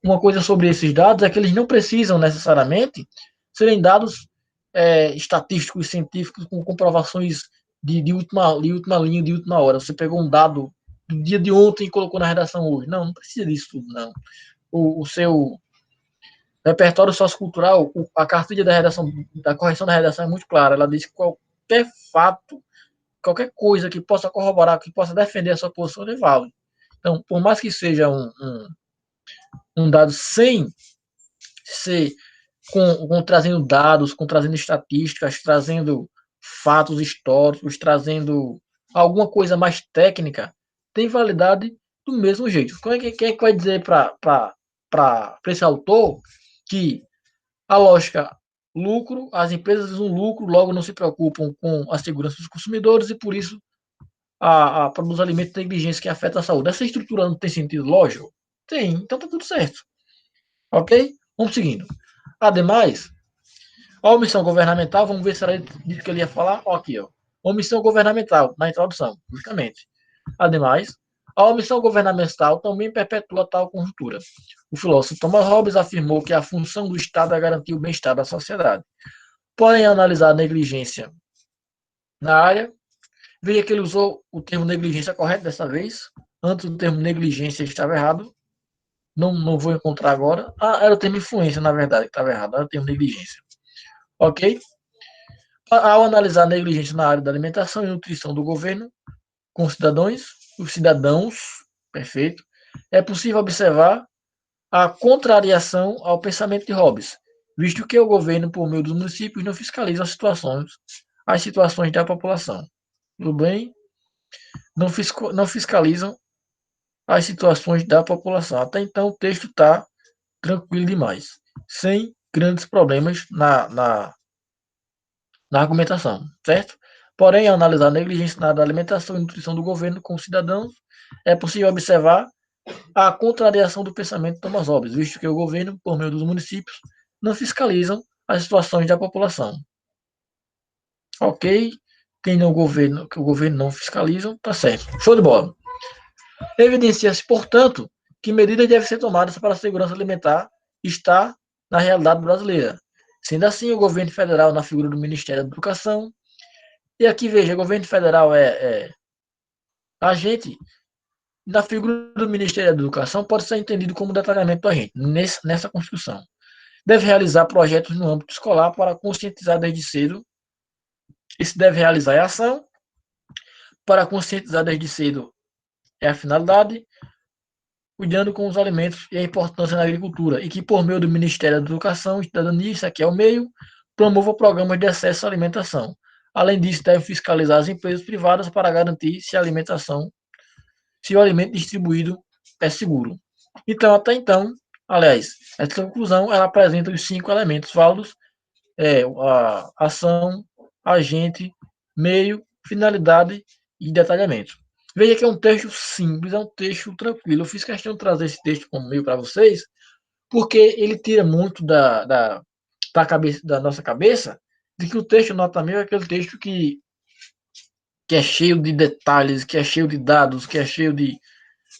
Uma coisa sobre esses dados é que eles não precisam necessariamente serem dados estatísticos, científicos, com comprovações de última linha, de última hora. Você pegou um dado do dia de ontem e colocou na redação hoje. Não precisa disso tudo, não. O seu repertório sociocultural, a cartilha da correção da redação é muito clara. Ela diz que qualquer fato, qualquer coisa que possa corroborar, que possa defender a sua posição, é válido. Então, por mais que seja um dado sem ser trazendo dados, trazendo estatísticas, trazendo fatos históricos, trazendo alguma coisa mais técnica, tem validade do mesmo jeito. Quem é que vai dizer para esse autor que a lógica lucro, as empresas usam lucro, logo não se preocupam com a segurança dos consumidores e por isso produz alimentos negligentes que afetam a saúde. Essa estrutura não tem sentido lógico? Tem, então tá tudo certo. Ok? Vamos seguindo. Ademais, a omissão governamental, vamos ver se era disso que ele ia falar. Ó, aqui, ó. Omissão governamental, na introdução, justamente. Ademais, a omissão governamental também perpetua tal conjuntura. O filósofo Thomas Hobbes afirmou que a função do Estado é garantir o bem-estar da sociedade. Porém, analisar a negligência na área, veja que ele usou o termo negligência correto dessa vez. Antes o termo negligência estava errado. Não vou encontrar agora. Era o termo influência, na verdade, que estava errado. Era o termo negligência. Ok? Ao analisar a negligência na área da alimentação e nutrição do governo com os cidadãos, perfeito, é possível observar a contrariação ao pensamento de Hobbes, visto que o governo, por meio dos municípios, não fiscaliza as situações da população. Tudo bem? Não fiscalizam as situações da população. Até então, o texto está tranquilo demais, sem grandes problemas na argumentação, certo? Porém, ao analisar a negligência na alimentação e nutrição do governo com os cidadãos, é possível observar a contrariação do pensamento de Thomas Hobbes, visto que o governo, por meio dos municípios, não fiscalizam as situações da população. Ok? Que o governo não fiscaliza, tá certo. Show de bola. Evidencia-se, portanto, que medidas devem ser tomadas para a segurança alimentar estar na realidade brasileira. Sendo assim, o governo federal, na figura do Ministério da Educação, e aqui veja, o governo federal a gente, na figura do Ministério da Educação, pode ser entendido como detalhamento do agente, nessa construção. Deve realizar projetos no âmbito escolar para conscientizar desde cedo, e se deve realizar a ação, para conscientizar desde cedo é a finalidade, cuidando com os alimentos e a importância na agricultura, e que por meio do Ministério da Educação e Cidadania, isso aqui é o meio, promova programas de acesso à alimentação. Além disso, deve fiscalizar as empresas privadas para garantir se o alimento distribuído é seguro. Então, até então, aliás, essa conclusão ela apresenta os 5 elementos válidos: a ação, agente, meio, finalidade e detalhamento. Veja que é um texto simples, é um texto tranquilo. Eu fiz questão de trazer esse texto como meio para vocês, porque ele tira muito da nossa cabeça de que o texto nota mil é aquele texto que é cheio de detalhes, que é cheio de dados, que é cheio de...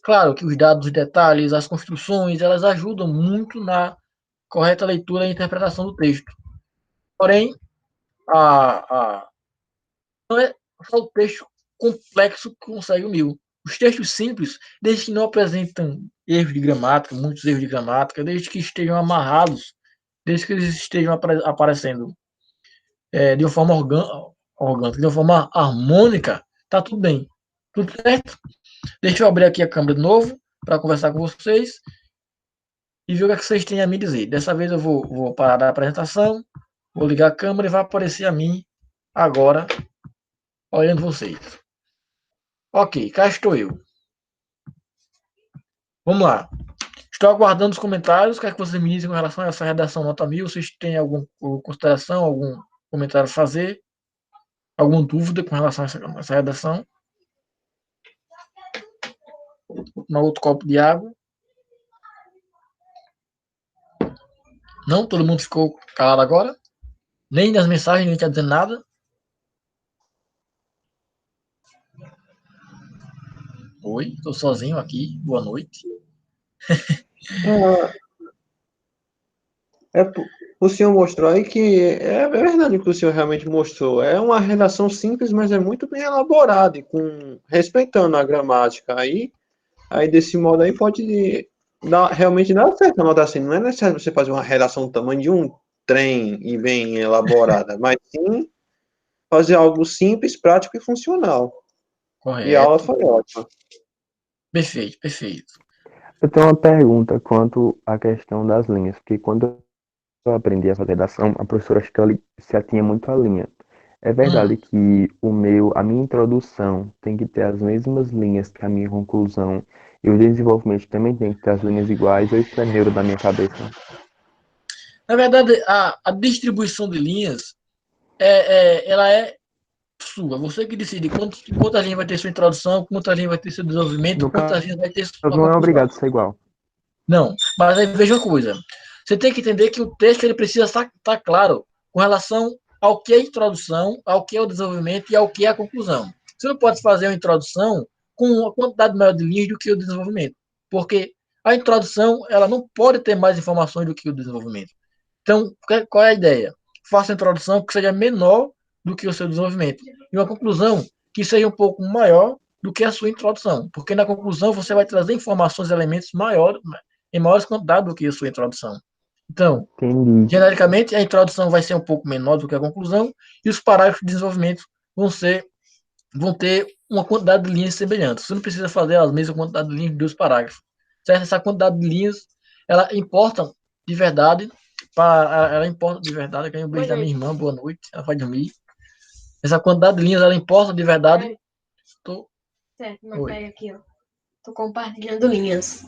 Claro que os dados, os detalhes, as construções, elas ajudam muito correta leitura e interpretação do texto. Porém, não é só o texto complexo que consegue o 1000. Os textos simples, desde que não apresentam erros de gramática, muitos erros de gramática, desde que estejam amarrados, desde que eles estejam aparecendo de uma forma orgânica, de uma forma harmônica, tá tudo bem. Tudo certo? Deixa eu abrir aqui a câmera de novo para conversar com vocês e ver o que vocês têm a me dizer. Dessa vez eu vou parar da apresentação, vou ligar a câmera e vai aparecer a mim agora, olhando vocês. Ok, cá estou eu. Vamos lá. Estou aguardando os comentários. O que é que vocês me dizem com relação a essa redação nota 1000? Vocês têm alguma consideração, algum comentário a fazer? Alguma dúvida com relação a essa redação? Vou tomar outro copo de água. Não? Todo mundo ficou calado agora? Nem nas mensagens, ninguém está dizendo nada? Oi, estou sozinho aqui. Boa noite. O senhor mostrou aí que é verdade o que o senhor realmente mostrou. É uma redação simples, mas é muito bem elaborada e respeitando a gramática. Aí desse modo aí pode realmente dar certo a nota assim. Não é necessário você fazer uma redação do tamanho de um trem e bem elaborada, mas sim fazer algo simples, prático e funcional. Correto. E a aula foi ótima. Perfeito, perfeito. Eu tenho uma pergunta quanto à questão das linhas, porque quando eu aprendi a fazer redação, a professora acho que ela se atinha muito à linha. É verdade que a minha introdução tem que ter as mesmas linhas que a minha conclusão e o desenvolvimento também tem que ter as linhas iguais, ou isso é neuro da minha cabeça? Na verdade, a distribuição de linhas, ela é sua. Você que decide quantas linhas vai ter sua introdução, quantas linhas vai ter seu desenvolvimento, No quantas caso, linhas vai ter sua não é conclusão. obrigado a ser igual. Não, mas aí veja uma coisa. Você tem que entender que o texto ele precisa estar claro com relação ao que é a introdução, ao que é o desenvolvimento e ao que é a conclusão. Você não pode fazer uma introdução com uma quantidade maior de linhas do que o desenvolvimento, porque a introdução ela não pode ter mais informações do que o desenvolvimento. Então, qual é a ideia? Faça a introdução que seja menor do que o seu desenvolvimento e uma conclusão que seja um pouco maior do que a sua introdução, porque na conclusão você vai trazer informações e elementos maiores, em maiores quantidades do que a sua introdução. Então, Entendi. genericamente, a introdução vai ser um pouco menor do que a conclusão e os parágrafos de desenvolvimento vão ter uma quantidade de linhas semelhantes. Você não precisa fazer a mesma quantidade de linhas de 2 parágrafos. Certo? Essa quantidade de linhas, ela importa de verdade, eu ganhei um beijo da minha irmã, boa noite, ela vai dormir. Essa quantidade de linhas, ela importa de verdade. Certo, mas pega aqui, ó. Tô compartilhando linhas.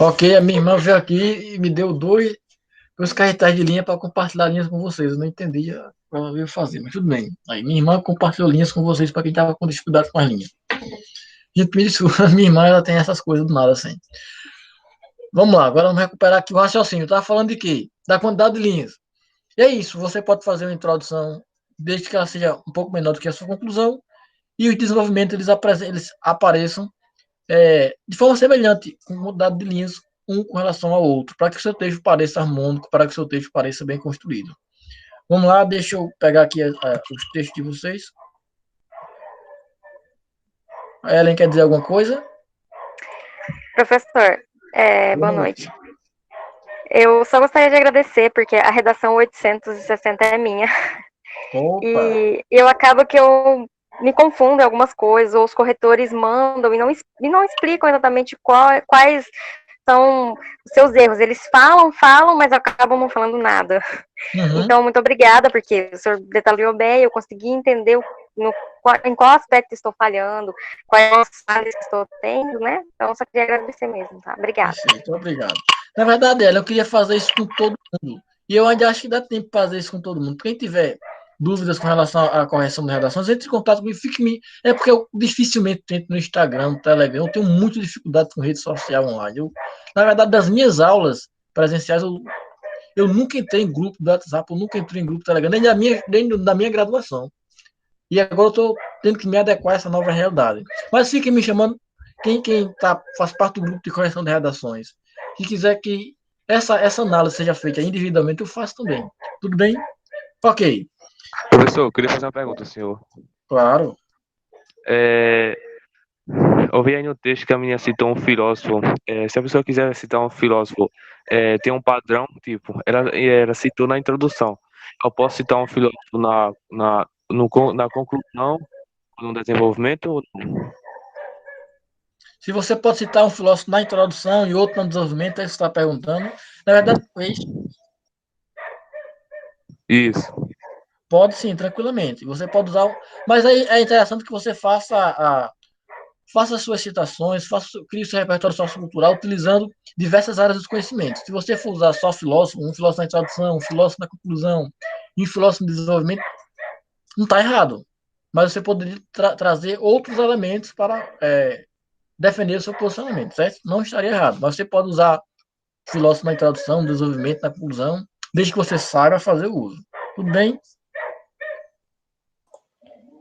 Ok, a minha irmã veio aqui e me deu dois carretais de linha para compartilhar linhas com vocês. Eu não entendi o que ela veio fazer, mas tudo bem. Aí minha irmã compartilhou linhas com vocês para quem estava com dificuldade com as linhas. Gente, me desculpa, a minha irmã ela tem essas coisas do nada assim. Vamos lá, agora vamos recuperar aqui o raciocínio. Eu estava falando de quê? Da quantidade de linhas. E é isso, você pode fazer uma introdução desde que ela seja um pouco menor do que a sua conclusão e os desenvolvimentos eles apareçam de forma semelhante, com quantidade de linhas um com relação ao outro, para que o seu texto pareça harmônico, para que o seu texto pareça bem construído. Vamos lá, deixa eu pegar aqui os textos de vocês. A Ellen quer dizer alguma coisa? Professor, boa noite. Eu só gostaria de agradecer, porque a redação 860 é minha. Opa. E eu acabo que eu me confundo em algumas coisas, ou os corretores mandam e não explicam exatamente quais são os seus erros. Eles falam, mas acabam não falando nada. Uhum. Então, muito obrigada, porque o senhor detalhou bem, eu consegui entender em qual aspecto estou falhando, quais são as falhas que estou tendo, né? Então, só queria agradecer mesmo, tá? Obrigada. Perfeito, obrigado. Na verdade, eu queria fazer isso com todo mundo. E eu ainda acho que dá tempo para fazer isso com todo mundo. Quem tiver dúvidas com relação à correção de redações, entre em contato comigo. É porque eu dificilmente tento no Instagram, no Telegram. Eu tenho muita dificuldade com rede social online. Na verdade, das minhas aulas presenciais, eu nunca entrei em grupo do WhatsApp, eu nunca entrei em grupo do Telegram, nem da minha graduação. E agora eu estou tendo que me adequar a essa nova realidade. Mas fiquem me chamando, quem faz parte do grupo de correção de redações. Se quiser que essa análise seja feita individualmente, eu faço também. Tudo bem? Ok. Professor, eu queria fazer uma pergunta, senhor. Claro. Eu vi aí no texto que a menina citou um filósofo. Se a pessoa quiser citar um filósofo, tem um padrão, tipo, ela citou na introdução. Eu posso citar um filósofo na conclusão, no desenvolvimento? Ou não? Se você pode citar um filósofo na introdução e outro no desenvolvimento, é isso que você está perguntando. Na verdade, é isso. Isso. Pode sim, tranquilamente. Você pode usar. Mas aí é interessante que você faça suas citações, crie seu repertório sociocultural utilizando diversas áreas dos conhecimentos. Se você for usar só filósofo, um filósofo na introdução, um filósofo na conclusão e um filósofo no desenvolvimento, não está errado. Mas você poderia trazer outros elementos para defender o seu posicionamento, certo? Não estaria errado. Mas você pode usar filósofo na introdução, no desenvolvimento, na conclusão, desde que você saiba fazer o uso. Tudo bem?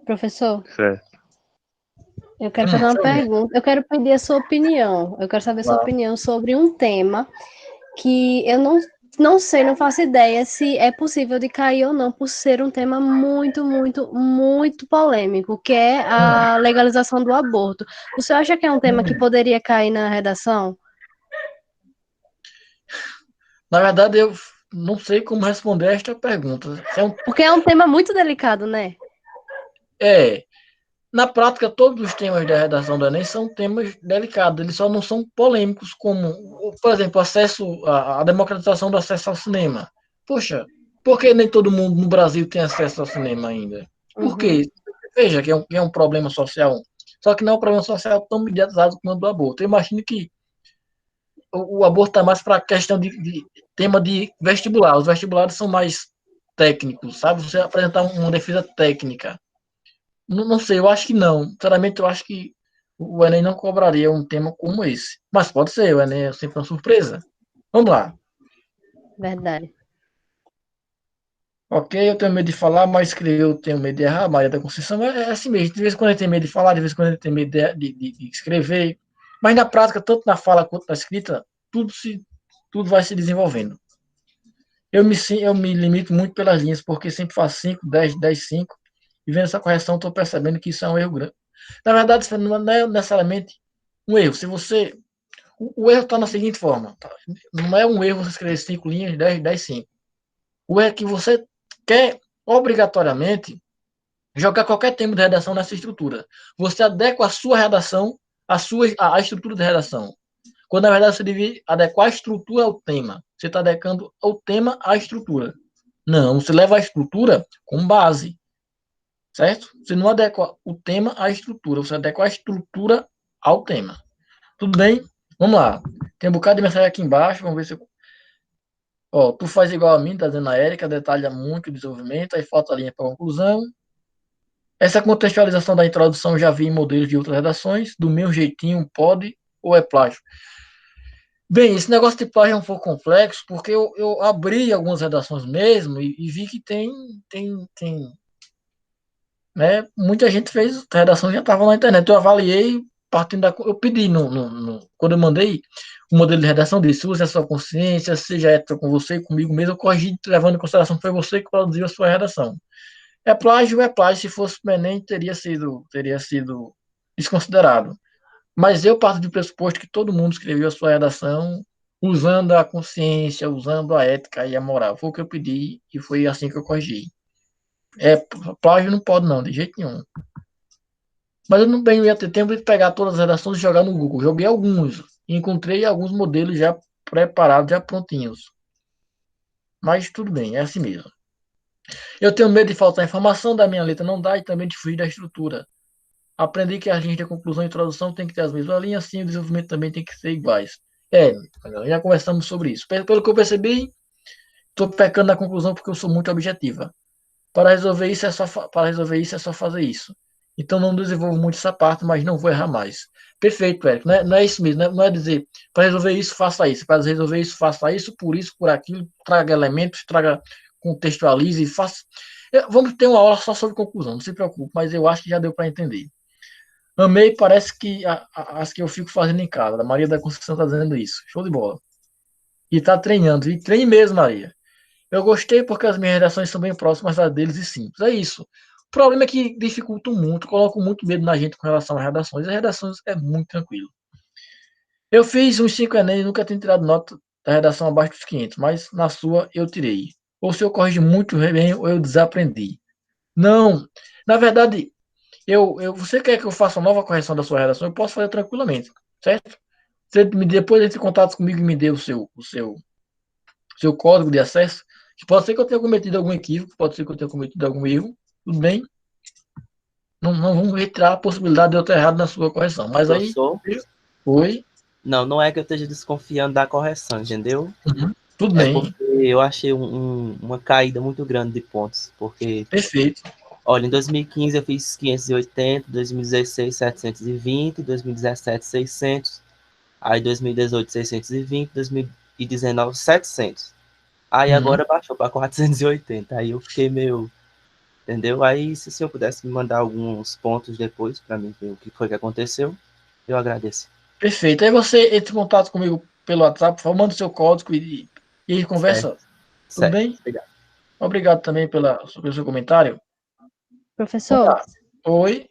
Professor, Certo. eu quero fazer uma pergunta. Eu quero pedir a sua opinião. Eu quero saber a sua opinião sobre um tema que eu não sei, não faço ideia se é possível de cair ou não, por ser um tema muito, muito, muito polêmico, que é a legalização do aborto. Você acha que é um tema que poderia cair na redação? Na verdade, eu não sei como responder a esta pergunta. Porque é um tema muito delicado, né? Na prática, todos os temas da redação do Enem são temas delicados, eles só não são polêmicos, como, por exemplo, a democratização do acesso ao cinema. Poxa, por que nem todo mundo no Brasil tem acesso ao cinema ainda? Por quê? Veja que é um problema social, só que não é um problema social tão mediatizado quanto o do aborto. Eu imagino que o aborto está mais para questão de tema de vestibular. Os vestibulares são mais técnicos, sabe? Você apresentar uma defesa técnica. Não sei, eu acho que não. Sinceramente, eu acho que o Enem não cobraria um tema como esse. Mas pode ser, o Enem é sempre uma surpresa. Vamos lá. Verdade. Ok, eu tenho medo de falar, mas escrever eu tenho medo de errar. Maria da Conceição é assim mesmo. De vez em quando ele tem medo de falar, de vez em quando ele tem medo de escrever. Mas na prática, tanto na fala quanto na escrita, tudo vai se desenvolvendo. Eu me limito muito pelas linhas, porque sempre faço 5, 10, 10, 5. E vendo essa correção, estou percebendo que isso é um erro grande. Na verdade, isso não é necessariamente um erro. O erro está na seguinte forma: tá? Não é um erro você escrever 5 linhas, 10, 10, 5. O erro é que você quer obrigatoriamente jogar qualquer tema de redação nessa estrutura. Você adequa a sua redação à estrutura de redação. Quando, na verdade, você deve adequar a estrutura ao tema. Você está adequando o tema à estrutura. Não, você leva a estrutura como base. Certo? Você não adequa o tema à estrutura, você adequa a estrutura ao tema. Tudo bem? Vamos lá. Tem um bocado de mensagem aqui embaixo, vamos ver se eu... Ó, tu faz igual a mim, tá dizendo a Érica, detalha muito o desenvolvimento, aí falta a linha para conclusão. Essa contextualização da introdução já vi em modelos de outras redações, do meu jeitinho pode ou é plágio? Bem, esse negócio de plágio é um pouco complexo, porque eu abri algumas redações mesmo e vi que tem né? Muita gente fez, a redação já estava na internet. Eu avaliei, eu pedi quando eu mandei o modelo de redação, disse: use a sua consciência, seja ética com você e comigo mesmo. Eu corrigi, levando em consideração que foi você que produziu a sua redação. É plágio. Se fosse o Enem, teria sido desconsiderado. Mas eu parto do pressuposto que todo mundo escreveu a sua redação usando a consciência, usando a ética e a moral. Foi o que eu pedi e foi assim que eu corrigi. Plágio não pode não, de jeito nenhum. Mas eu não ia ter tempo de pegar todas as redações e jogar no Google. Joguei alguns e encontrei alguns modelos já preparados, já prontinhos. Mas tudo bem, é assim mesmo. Eu tenho medo de faltar informação, da minha letra não dá, e também de fugir da estrutura. Aprendi que as linhas de conclusão e introdução tem que ter as mesmas linhas, assim o desenvolvimento também tem que ser iguais. Já conversamos sobre isso. Pelo que eu percebi, estou pecando na conclusão porque eu sou muito objetiva. Para resolver isso é só fazer isso. Então não desenvolvo muito essa parte, mas não vou errar mais. Perfeito, Érico. Não é isso mesmo. Não é dizer, para resolver isso, faça isso. Para resolver isso, faça isso, por aquilo, traga elementos, contextualize e faça. Vamos ter uma aula só sobre conclusão, não se preocupe, mas eu acho que já deu para entender. Amei, parece que as que eu fico fazendo em casa. A Maria da Conceição está dizendo isso. Show de bola. E está treinando. E treine mesmo, Maria. Eu gostei porque as minhas redações são bem próximas das deles e simples. É isso. O problema é que dificultam muito, colocam muito medo na gente com relação às redações. As redações é muito tranquilo. Eu fiz uns 5 Enem e nunca tinha tirado nota da redação abaixo dos 500, mas na sua eu tirei. Ou se eu corrigi muito bem ou eu desaprendi. Não, na verdade, você quer que eu faça uma nova correção da sua redação? Eu posso fazer tranquilamente, certo? Você depois entre em contato comigo e me dê o seu código de acesso, que pode ser que eu tenha cometido algum equívoco, pode ser que eu tenha cometido algum erro, tudo bem? Não vamos retirar a possibilidade de eu estar errado na sua correção, mas aí, Professor, oi, não é que eu esteja desconfiando da correção, entendeu? tudo É bem, porque eu achei uma caída muito grande de pontos, porque, perfeito. olha, em 2015 eu fiz 580, 2016 720, 2017 600, aí 2018 620, 2019 700. Aí Uhum. agora baixou para 480, aí eu fiquei meio, entendeu? Aí se o senhor pudesse me mandar alguns pontos depois para mim ver o que foi que aconteceu, eu agradeço. Perfeito. Aí você entra em contato comigo pelo WhatsApp, por favor, manda o seu código e aí Certo, conversa. Tudo certo. bem? Obrigado. Obrigado também pelo seu comentário. Vamos Professor, lá. Oi.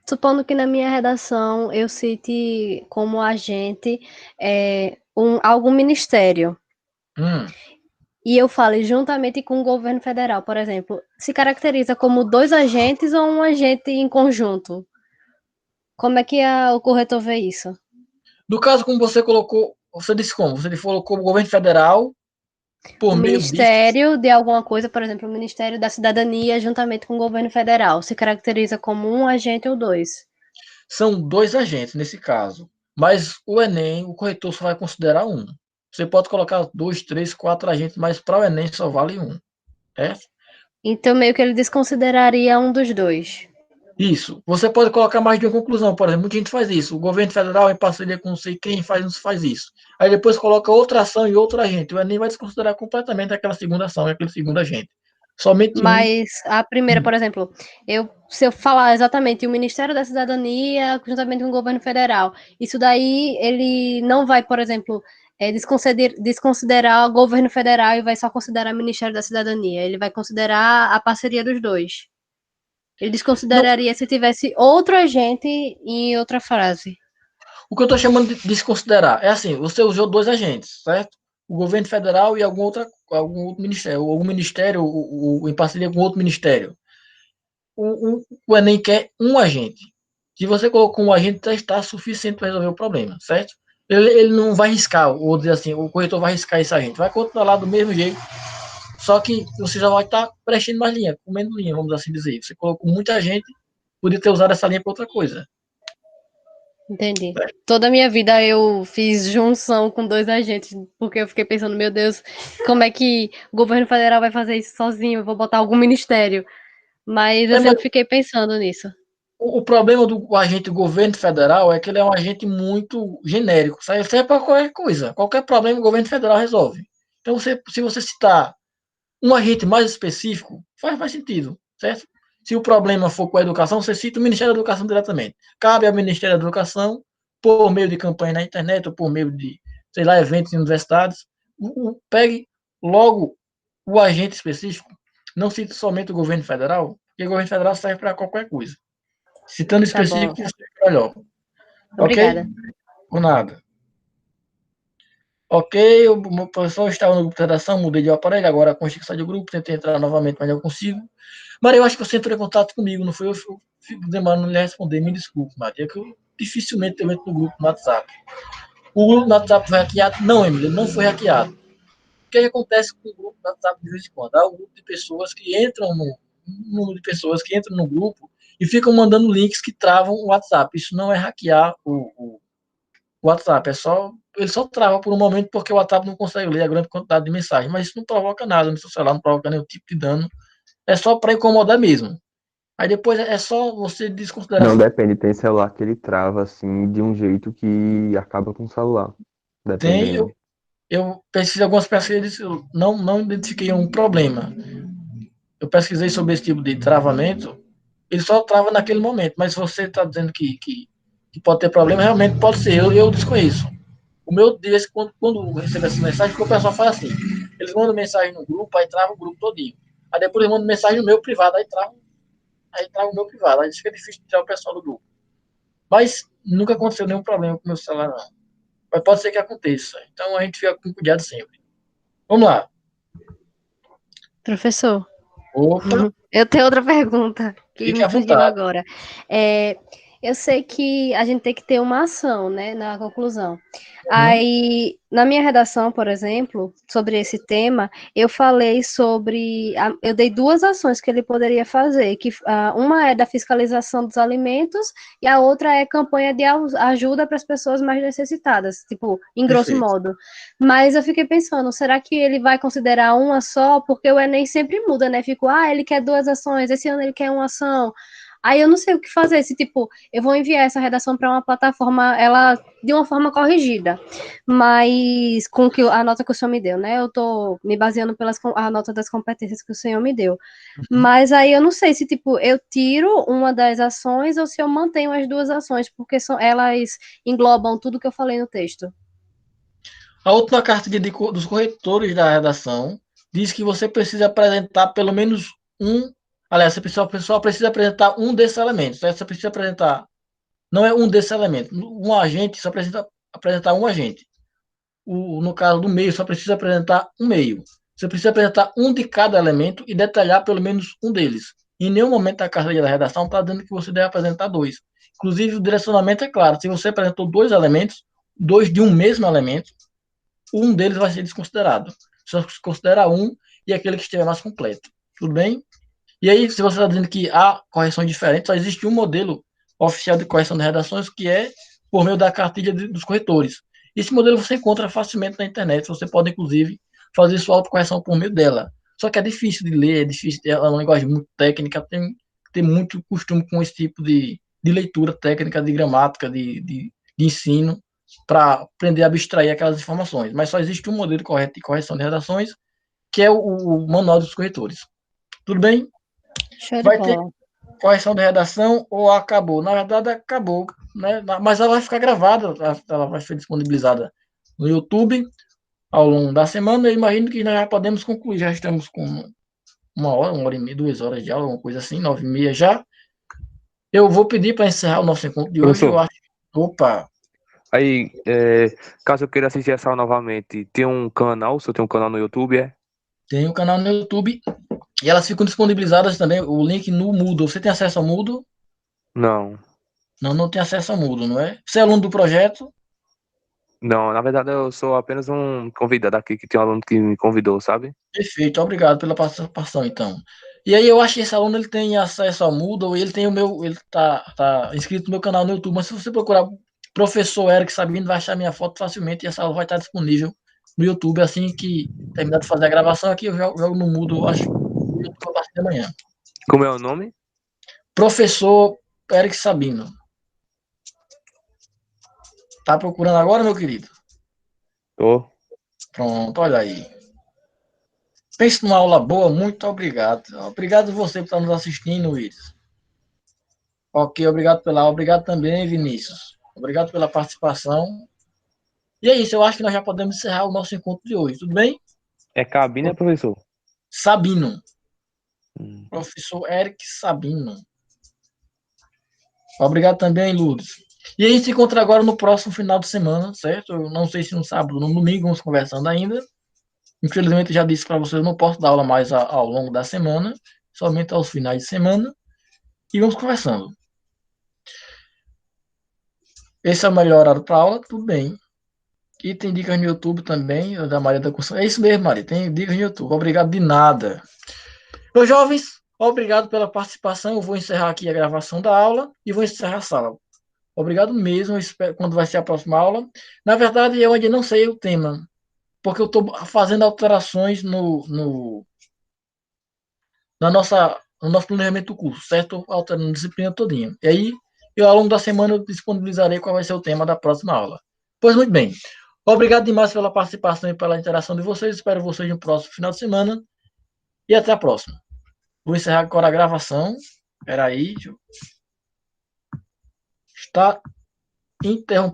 supondo que na minha redação eu cite como agente algum ministério, Hum. e eu fale juntamente com o governo federal, por exemplo, se caracteriza como 2 agentes ou um agente em conjunto? Como é que o corretor vê isso? No caso, como você colocou, você disse como? Você colocou o governo federal por O meio de. ministério de alguma coisa, por exemplo, o Ministério da Cidadania, juntamente com o governo federal, se caracteriza como um agente ou 2? São 2 agentes nesse caso. Mas o Enem, o corretor só vai considerar um. Você pode colocar 2, 3, 4 agentes, mas para o Enem só vale um. É? Então, meio que ele desconsideraria um dos 2. Isso. Você pode colocar mais de uma conclusão, por exemplo, muita gente faz isso. O governo federal, em parceria com não sei quem, faz isso. Aí depois coloca outra ação e outro agente. O Enem vai desconsiderar completamente aquela segunda ação e aquele segundo agente. Somente um. Mas a primeira, por exemplo, se eu falar exatamente o Ministério da Cidadania, juntamente com o governo federal, isso daí ele não vai, por exemplo, desconsiderar o governo federal e vai só considerar o Ministério da Cidadania. Ele vai considerar a parceria dos 2. Ele Não, desconsideraria se tivesse outro agente em outra frase. o que eu estou chamando de desconsiderar é assim: você usou 2 agentes, certo? O governo federal e algum outro ministério, ou algum ministério em parceria com outro ministério. O Enem quer um agente. Se você colocou um agente, já está suficiente para resolver o problema, certo? Ele não vai riscar, ou dizer assim, o corretor vai riscar esse agente, vai continuar lá do mesmo jeito, só que você já vai estar preenchendo mais linha, comendo linha, vamos assim dizer. Você colocou muita gente, podia ter usado essa linha para outra coisa. Entendi. Certo? Toda a minha vida eu fiz junção com 2 agentes, porque eu fiquei pensando, meu Deus, como é que o governo federal vai fazer isso sozinho? Eu vou botar algum ministério. Mas eu É, mas sempre fiquei pensando nisso. o problema do agente do governo federal é que ele é um agente muito genérico, serve para qualquer coisa. Qualquer problema o governo federal resolve. Então, se você citar um agente mais específico, faz sentido, certo? Se o problema for com a educação, você cita o Ministério da Educação diretamente. Cabe ao Ministério da Educação, por meio de campanha na internet, ou por meio de, sei lá, eventos em universidades, pegue logo o agente específico. Não cite somente o governo federal, porque o governo federal serve para qualquer coisa. Citando Tá bom. específico, fica melhor. Ok? Obrigada. Por nada. Ok, o meu professor estava no grupo de redação, mudei de aparelho, agora consegui sair do grupo, tentei entrar novamente, mas não consigo. Maria, eu acho que você entrou em contato comigo, não foi? Eu fico demorando lhe responder, me desculpe, Maria, que eu dificilmente eu entro no grupo no WhatsApp. O grupo no WhatsApp foi hackeado? Não, Emília, não foi hackeado. O que acontece com o grupo no WhatsApp de vez em quando? Há um grupo de pessoas que entram um número de pessoas que entram no grupo e ficam mandando links que travam o WhatsApp. Isso não é hackear o WhatsApp, ele só trava por um momento porque o WhatsApp não consegue ler a grande quantidade de mensagens, mas isso não provoca nada no seu celular, não provoca nenhum tipo de dano, é só para incomodar mesmo. Aí depois é só você desconsiderar. Não, depende, tem celular que ele trava assim de um jeito que acaba com o celular, Tem, dependendo. eu pesquisei algumas pesquisas, eu não identifiquei um problema. Eu pesquisei sobre esse tipo de travamento, ele só trava naquele momento, mas se você está dizendo que pode ter problema, realmente pode ser, eu desconheço. O meu, de vez em quando eu recebo essa mensagem, porque o pessoal faz assim, eles mandam mensagem no grupo, aí trava o grupo todinho. Aí depois eles mandam mensagem no meu privado, aí trava o meu privado. Aí fica difícil de tirar o pessoal do grupo. Mas nunca aconteceu nenhum problema com o meu celular, não. Mas pode ser que aconteça. Então a gente fica com cuidado sempre. Vamos lá. Professor, Opa, eu tenho outra pergunta que fique me à surgiu vontade. agora. Eu sei que a gente tem que ter uma ação, né, na conclusão. Aí, na minha redação, por exemplo, sobre esse tema, eu falei eu dei duas ações que ele poderia fazer, que uma é da fiscalização dos alimentos e a outra é campanha de ajuda para as pessoas mais necessitadas, tipo, em grosso Perfeito. modo. Mas eu fiquei pensando, será que ele vai considerar uma só? Porque o Enem sempre muda, né? Fico, ele quer duas ações, esse ano ele quer uma ação. Aí eu não sei o que fazer, se tipo, eu vou enviar essa redação para uma plataforma, ela de uma forma corrigida, mas com que a nota que o senhor me deu, né? Eu tô me baseando a nota das competências que o senhor me deu. Mas aí eu não sei se tipo, eu tiro uma das ações ou se eu mantenho as duas ações, porque elas englobam tudo que eu falei no texto. A última carta dos corretores da redação diz que você precisa apresentar pelo menos um. Aliás, a pessoa precisa apresentar um desses elementos. Você precisa apresentar. Não é um desses elementos. Um agente só precisa apresentar um agente. No caso do meio, só precisa apresentar um meio. Você precisa apresentar um de cada elemento e detalhar pelo menos um deles. Em nenhum momento da carta da redação está dizendo que você deve apresentar dois. Inclusive, o direcionamento é claro. Se você apresentou dois elementos, dois de um mesmo elemento, um deles vai ser desconsiderado. Só se considera um e aquele que estiver mais completo. Tudo bem? E aí, se você está dizendo que há correções diferentes, só existe um modelo oficial de correção de redações, que é por meio da cartilha dos corretores. Esse modelo você encontra facilmente na internet. Você pode, inclusive, fazer sua autocorreção por meio dela. Só que é difícil de ler, é difícil, é uma linguagem muito técnica, tem muito costume com esse tipo de leitura técnica, de gramática, de ensino, para aprender a abstrair aquelas informações. Mas só existe um modelo correto de correção de redações, que é o Manual dos Corretores. Tudo bem? Show de Vai ter bola. correção de redação ou acabou? Na verdade, acabou, né? Mas ela vai ficar gravada, ela vai ser disponibilizada no YouTube ao longo da semana. Eu imagino que nós já podemos concluir, já estamos com uma hora e meia, 2 horas de aula, uma coisa assim, 9h30 já. Eu vou pedir para encerrar o nosso encontro de hoje. Eu Professor, acho. Opa! aí, caso eu queira assistir essa aula novamente, tem um canal, se eu tenho um canal no YouTube, é? Tem um canal no YouTube e elas ficam disponibilizadas também, o link no Moodle. Você tem acesso ao Moodle? Não. Não, não tem acesso ao Moodle, não é? Você é aluno do projeto? Não, na verdade eu sou apenas um convidado aqui, que tem um aluno que me convidou, sabe? Perfeito, obrigado pela participação, então. E aí eu acho que esse aluno ele tem acesso ao Moodle, ele tem ele tá inscrito no meu canal no YouTube, mas se você procurar Professor Eric Sabino, vai achar minha foto facilmente e essa aula vai estar disponível no YouTube assim que terminar de fazer a gravação aqui, eu jogo no Moodle, acho, no YouTube a partir de amanhã. Como é o nome? Professor Eric Sabino. Tá procurando agora, meu querido? Tô. Pronto, olha aí. Pense numa aula boa, muito obrigado. Obrigado você por estar nos assistindo, Luiz. Ok, obrigado pela aula. Obrigado também, Vinícius. Obrigado pela participação. E é isso, eu acho que nós já podemos encerrar o nosso encontro de hoje, tudo bem? É cabine, professor? Sabino. Professor Eric Sabino. Obrigado também, Lourdes. E a gente se encontra agora no próximo final de semana, certo? Eu não sei se no sábado ou no domingo, vamos conversando ainda. Infelizmente, já disse para vocês, eu não posso dar aula mais ao longo da semana, somente aos finais de semana. E vamos conversando. Esse é o melhor horário para aula, tudo bem. E tem dicas no YouTube também, da Maria da Conceição. É isso mesmo, Maria, tem dicas no YouTube. Obrigado de nada. Meus jovens, obrigado pela participação. Eu vou encerrar aqui a gravação da aula e vou encerrar a sala. Obrigado mesmo. Espero quando vai ser a próxima aula. Na verdade, eu ainda não sei o tema, porque eu estou fazendo alterações no nosso planejamento do curso, certo? Alterando a disciplina todinha. E aí, ao longo da semana, eu disponibilizarei qual vai ser o tema da próxima aula. Pois muito bem. Obrigado demais pela participação e pela interação de vocês. Espero vocês no próximo final de semana. E até a próxima. Vou encerrar agora a gravação. Espera aí. Está interrompido.